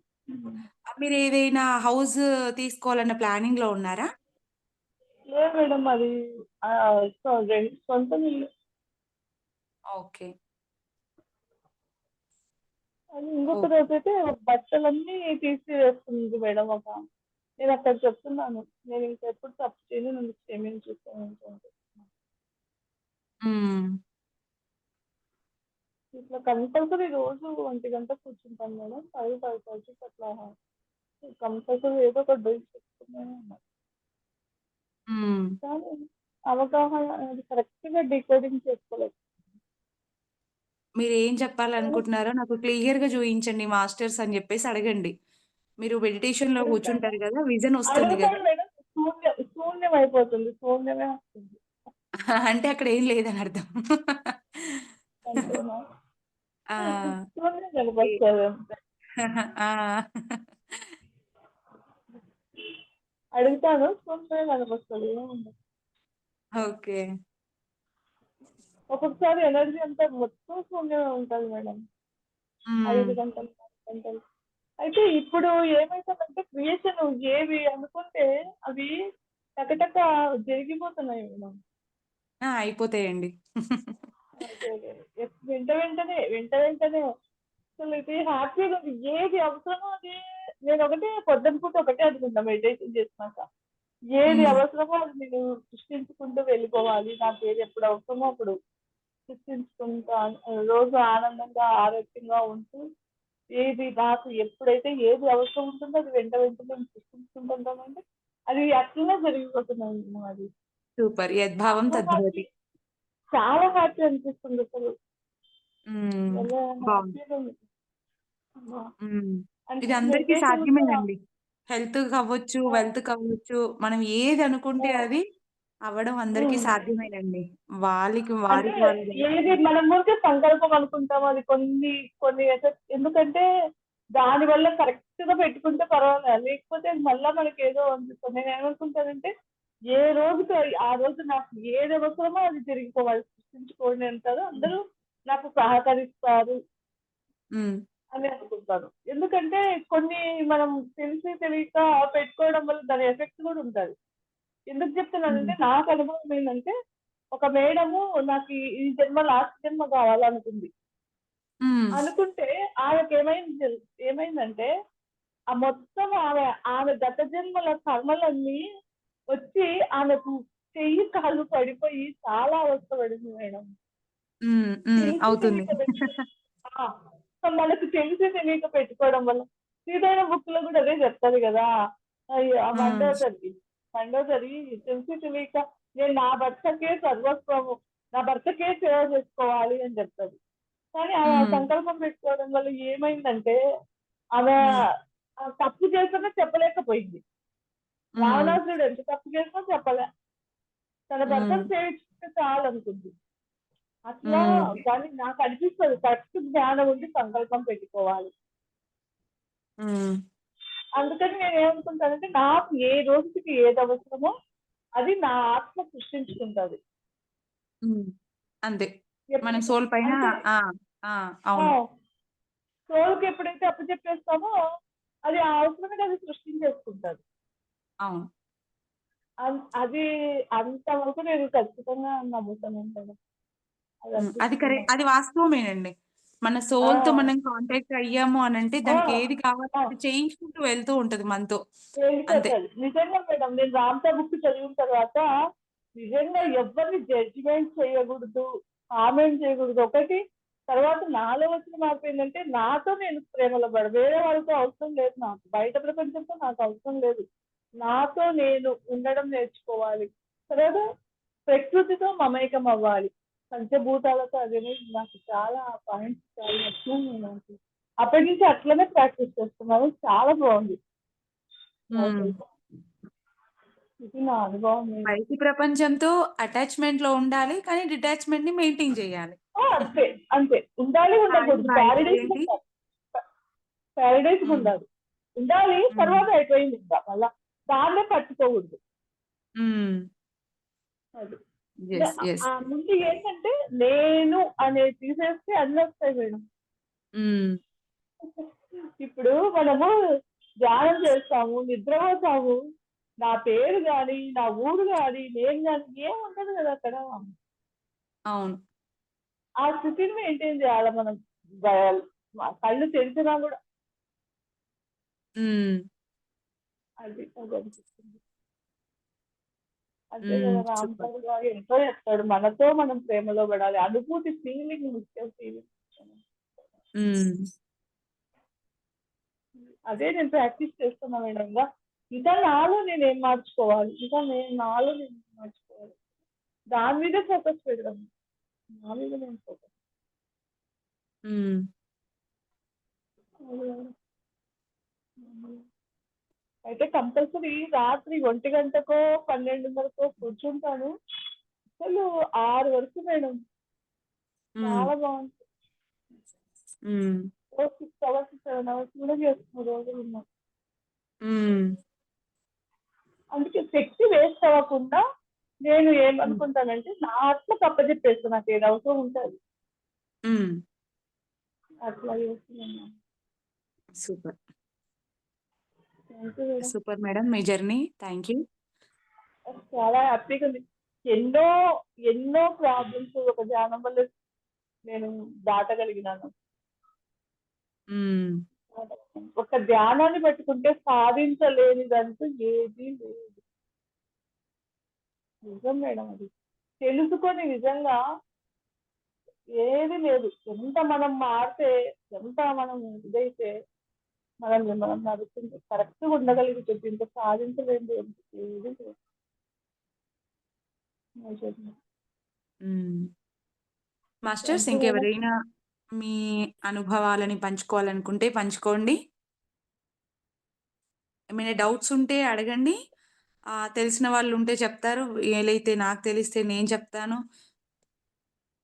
మీరేదైనా హౌస్ తీసుకోవాలన్న ప్లానింగ్‌లో ఉన్నారా? లేదు మేడం, అది సొంతం ఇల్లు. ఓకే. అది ఇంకొక ఓకే. రోజైతే బట్టలన్నీ తీసివేస్తుంది మేడం ఒక. నేను అక్కడ చెప్తున్నాను, నేను ఇంకెప్పుడు తప్పు చేయను, నన్ను క్షమించేస్తాను అంటే. హ్మ్. ఇట్లా కంపల్సరీ రోజు 1 గంట కూర్చుంటాను మేడం. 5:30 అట్లా కంపల్సరీ ఏదో ఒక డ్రీమ్ చెప్తున్నాను. హ్మ్. కానీ అవగాహన అనేది కరెక్ట్‌గా డీకోడింగ్ చేసుకోలేదు. మీరేం చెప్పాలనుకుంటున్నారో నాకు క్లియర్‌గా చూయించండి మాస్టర్స్ అని జెప్పేసి అడగండి. మీరు మెడిటేషన్‌లో అడుగుతాను కూర్చుంటారు గదా! విజన్ ఒస్తుంది అడుగుతాను గదా! మేడం. శూన్యం అయిపోతుంది. శూన్యమే వస్తుంది. అంటే అక్కడ ఏం లేదని అర్థం. అంతేనా? ఆ! శూన్యం ఏ కనిపిస్తది అంతే. ఆ! అడుగుతాను, శూన్యమే కనిపిస్తది. ఏముండదు. ఓకే. ఒక్కొక్కసారి ఎనర్జీ అంతా మొత్తం శూన్యమే ఉంటది మేడం. 5 హ్మ్. గంటలు, 4 గంటలు. అయితే ఇప్పుడు ఏమైతుందంటే క్రియేషన్ ఏవి అనుకుంటే అవి టకటక జరిగిపోతున్నాయి మేడం. అయిపోతాయండి. అదే. వెంటనే అసలు ఇది హ్యాపీగా ఉంది. ఏది అవసరమో అది నేను ఒకటే పొద్దున పూట ఒకటే అనుకుంటా మెడిటేషన్ చేసినాక. ఏది హ్మ్. అవసరమో అది నేను సృష్టించుకుంటూ వెళ్ళిపోవాలి. నాకు ఏది ఎప్పుడు అవసరమో అప్పుడు సృష్టించుకుంటా రోజు ఆనందంగా, ఆరోగ్యంగా ఉంటూ ఏది నాకు ఎప్పుడైతే ఏది అవసరం ఉంటుందో అది వెంటనే సృష్టించుకుంటుంటానంటే అది అట్లనే జరిగిపోతున్నాయి అది. సూపర్. యద్భావం చాలా హ్యాపీ, తద్భవతి. చాలా హ్యాపీ అనిపిస్తుంది అసలు. హ్మ్. ఎలా బావుంది. హ్యాపీగా ఉంది. అమ్మా! హ్మ్. అంటే ఇది అందరికీ మెడిటేషన్ కూడా సాధ్యమేనండి. Health కవ్వచ్చు, wealth కవ్వచ్చు. మనం ఏది అనుకుంటే అది అవ్వడం అందరికీ హ్మ్. సాధ్యమేనండి. వారికి అంటే వారికి వాళ్ళు ఏది మనం ముందే సంకల్పం అనుకుంటాం, అది కొన్ని కొన్ని ఎందుకంటే దానివల్ల కరెక్ట్‌గా పెట్టుకుంటే పర్వాలేదు. లేకపోతే అది మళ్ళా మనకేదో అనిపిస్తుంది. నేనేమనుకుంటానంటే ఏ రోజుకి ఆ రోజు నాకు ఏది అవసరమో అది జరిగిపోవాలి. సృష్టించుకోండి అంటారు. అందరూ నాకు సహకరిస్తారు హ్మ్. అని అనుకుంటాను. ఎందుకంటే కొన్ని మనం తెలిసి తెలియక పెట్టుకోవడం వల్ల దాని ఎఫెక్ట్ కూడా ఉంటది. ఎందుకు చెప్తున్నానంటే హ్మ్. నాకు అనుభవం ఏంటంటే ఒక మేడము నాకు ఈ జన్మ లాస్ట్ జన్మ కావాలనుకుంది. హ్మ్. అనుకుంటే ఆమెకి ఏమైందంటే ఆ మొత్తం ఆమె గత జన్మల కర్మలన్నీ వచ్చి ఆమెకు చెయ్యి కాళ్ళు పడిపోయి చాలా అవస్థ పడింది మేడం. హ్మ్. హ్మ్. తెలిసి అవుతుంది. తెలియక ఆ! సో, మనకు తెలిసి తెలియక పెట్టుకోవడం వల్ల శ్రీధర బుక్‌లో కూడా అదే చెప్తది కదా! అయ్యో! హ్మ్. మండోదరి తెలిసి తెలియక నేను నా భర్తకే సర్వస్వము, నా భర్తకే సేవ చేసుకోవాలి అని చెప్తది. కానీ ఆమె ఆ హ్మ్. సంకల్పం పెట్టుకోవడం వల్ల ఏమైందంటే ఆమె హ్మ్. తప్పు చేస్తున్నా చెప్పలేకపోయింది. హ్మ్. రావణాసురుడు ఎంత తప్పు చేసినా చెప్పలే. తన హ్మ్. భర్తను సేవించుకుంటే చాలనుకుంది. అట్లా హ్మ్. కానీ నాకు అనిపిస్తది కరెక్ట్ జ్ఞానం ఉండి సంకల్పం పెట్టుకోవాలి. హ్మ్. అందుకని నేనేమనుకుంటానంటే నాకు ఏ రోజుకి ఏది అవసరమో అది నా ఆత్మ సృష్టించుకుంటది. అంతే. మన ఎప్పుడు సోల్ పైన అంటే ఆ! ఆ! అవును. సోల్కి ఎప్పుడైతే అప్పచెప్పేస్తామో అది ఆ అవసరమే అది సృష్టించేసుకుంటది. అవును. అది అంతవరకు నేను ఖచ్చితంగా నమ్ముతాను మేడం. అది అనిపిస్తుంది నాకు. అది వాస్తవమేనండి. మన ఆ, సోల్‌తో మనం కాంటాక్ట్ అయ్యాము అనంటే ఆ, దానికి ఏది కావాలో ఆ. అది చేయించుకుంటూ వెళ్తూ ఉంటది మనతో. అంతే. వెళ్ళిపోతుంది నిజంగా మేడం. నేను రామ్తా బుక్ చదివిన తర్వాత నిజంగా ఎవరిని జడ్జిమెంట్ చేయకూడదు, కామెంట్ చేయకూడదు ఒకటి. తర్వాత నాలో వచ్చిన మార్పు ఏంటంటే నాతో నేను ప్రేమలో పడ, వేరే వాళ్ళతో అవసరం లేదు, నాకు బయట ప్రపంచంతో నాకు అవసరం లేదు, నాతో నేను ఉండడం నేర్చుకోవాలి. తర్వాత ప్రకృతితో మమేకం అవ్వాలి, పంచభూతాలతో. అదే నాకు చాలా పాయింట్స్ చాలా నచ్చింది నాకు. అప్పటి నుంచి అట్లనే ప్రాక్టీస్ చేస్తున్నాను. చాలా బాగుంది. హ్మ్. ఇది నా అనుభవం మేడం. బయటి ప్రపంచంతో అటాచ్‌మెంట్‌లో ఉండాలి. కానీ డిటాచ్‌మెంట్‌ని మెయింటైన్ చేయాలి. అంతే అంతే. ఉండాలి, హాయి ఉండకూడదు. బాయి ప్యారడైస్ చేయండి. ఉండాలి. ప్యారడైస్ హ్మ్. ఉండాలి. ఉండాలి, హ్మ్. తర్వాత అయిపోయింది ఇంకా మళ్ళా దాన్నే పట్టుకోకూడదు. హ్మ్. అది యెస్. యెస్. ముందు ఏంటంటే నేను అనేది తీసేస్తే అన్ని వస్తాయి మేడం. హ్మ్. ఇప్పుడు మనము ధ్యానం చేస్తాము, నిద్రపోతాము, నా పేరు కానీ, నా ఊరు కానీ, నేను కానీ ఏం ఉండదు కదా అక్కడ. అవును. ఆ స్థితిని మెయింటైన్ చేయాలి మనం. గ- కళ్ళు తెరిచినా కూడా హ్మ్. అది అది అనిపిస్తుంది. అంతే హ్మ్. కదా, సూపర్. రాంపల్ గారు ఎంతో చెప్తాడు, మనతో మనం ప్రేమలో పడాలి, అనుభూతి, ఫీలింగ్ ముఖ్యం, ఫీలింగ్. హ్మ్. అదే నేను ప్రాక్టీస్ చేస్తున్నా మేడం. ఇంకా నాలో నేను ఏం మార్చుకోవాలి, నాలో నేను ఏం మార్చుకోవాలి, దాని మీద ఫోకస్ పెడదాం. నా మీద నేను ఫోకస్. హ్మ్. అయితే కంపల్సరీ రాత్రి 1 గంటకో 12:30కో కూర్చుంటాను. అసలు 6 వరకు మేడం. హ్మ్. చాలా బాగుంటుంది. హ్మ్. 6 అవర్స్ 7 అవర్స్ కూడా చేస్తున్న రోజులు ఉన్నాయి. హ్మ్. అందుకే శక్తి వేస్ట్ అవ్వకుండా నేను హ్మ్. ఏమనుకుంటానంటే నా ఆత్మకు అప్పచెప్పేస్తాను, నాకు ఏది అవసరం ఉంటుంది హ్మ్. అట్లా చేస్తున్నాను. Super. Thank you madam. Super madam. Me journey. Thank you. చాలా హ్యాపీగా ఉంది. ఎన్నో ఎన్నో ప్రాబ్లమ్స్ ఒక ధ్యానం వల్ల నేను దాటగలిగినాను. హ్మ్. ఒక ధ్యానాన్ని పెట్టుకుంటే సాధించలేనిదంటూ ఏది లేదు. నిజం మేడం, అది తెలుసుకొని నిజంగా ఏది లేదు. ఎంత మనం మారితే, ఎంత మనం ఇదైతే మనం నడుస్తుంది కరెక్ట్గా ఉండగలిగితే ఇంత సాధించలేదు ఏది లేదు. హ్మ్. Masters thank you madam. ఇంకెవరైనా మీ అనుభవాలని పంచుకోవాలనుకుంటే పంచుకోండి. ఏమైనా డౌట్స్ ఉంటే అడగండి. తెలిసిన వాళ్ళు ఉంటే చెప్తారు. ఏలైతే నాకు తెలిస్తే నేను చెప్తాను.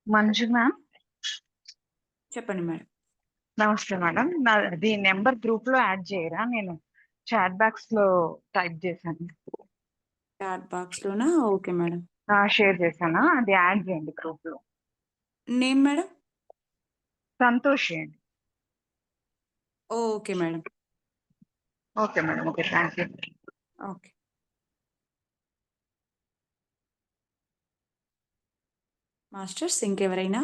మంజు మ్యామ్, చెప్పండి మేడం. నమస్తే మేడం. నాది నెంబర్ గ్రూప్ లో యాడ్ చేయరా? నేను చాట్ బాక్స్ లో టైప్ చేశాను, చాట్ బాక్స్‌లోనా? Okay madam. షేర్ చేశాను, అది యాడ్ చేయండి గ్రూప్ లో. Name madam? సంతోష్ చేయండి. Okay madam. Okay madam, okay, thank you. Okay. Masters ఇంకెవరైనా?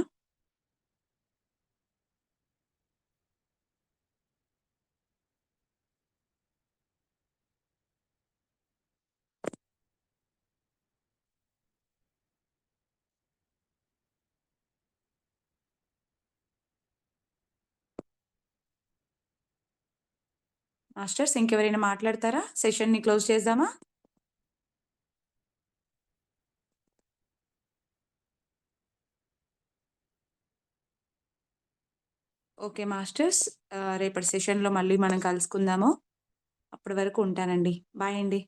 మాస్టర్స్ ఇంకెవరైనా మాట్లాడతారా? సెషన్‌ని క్లోజ్ చేద్దామా? Okay masters. రేపటి సెషన్‌లో మళ్ళీ మనం కలుసుకుందాము. అప్పటి వరకు ఉంటానండి. బాయ్ అండి.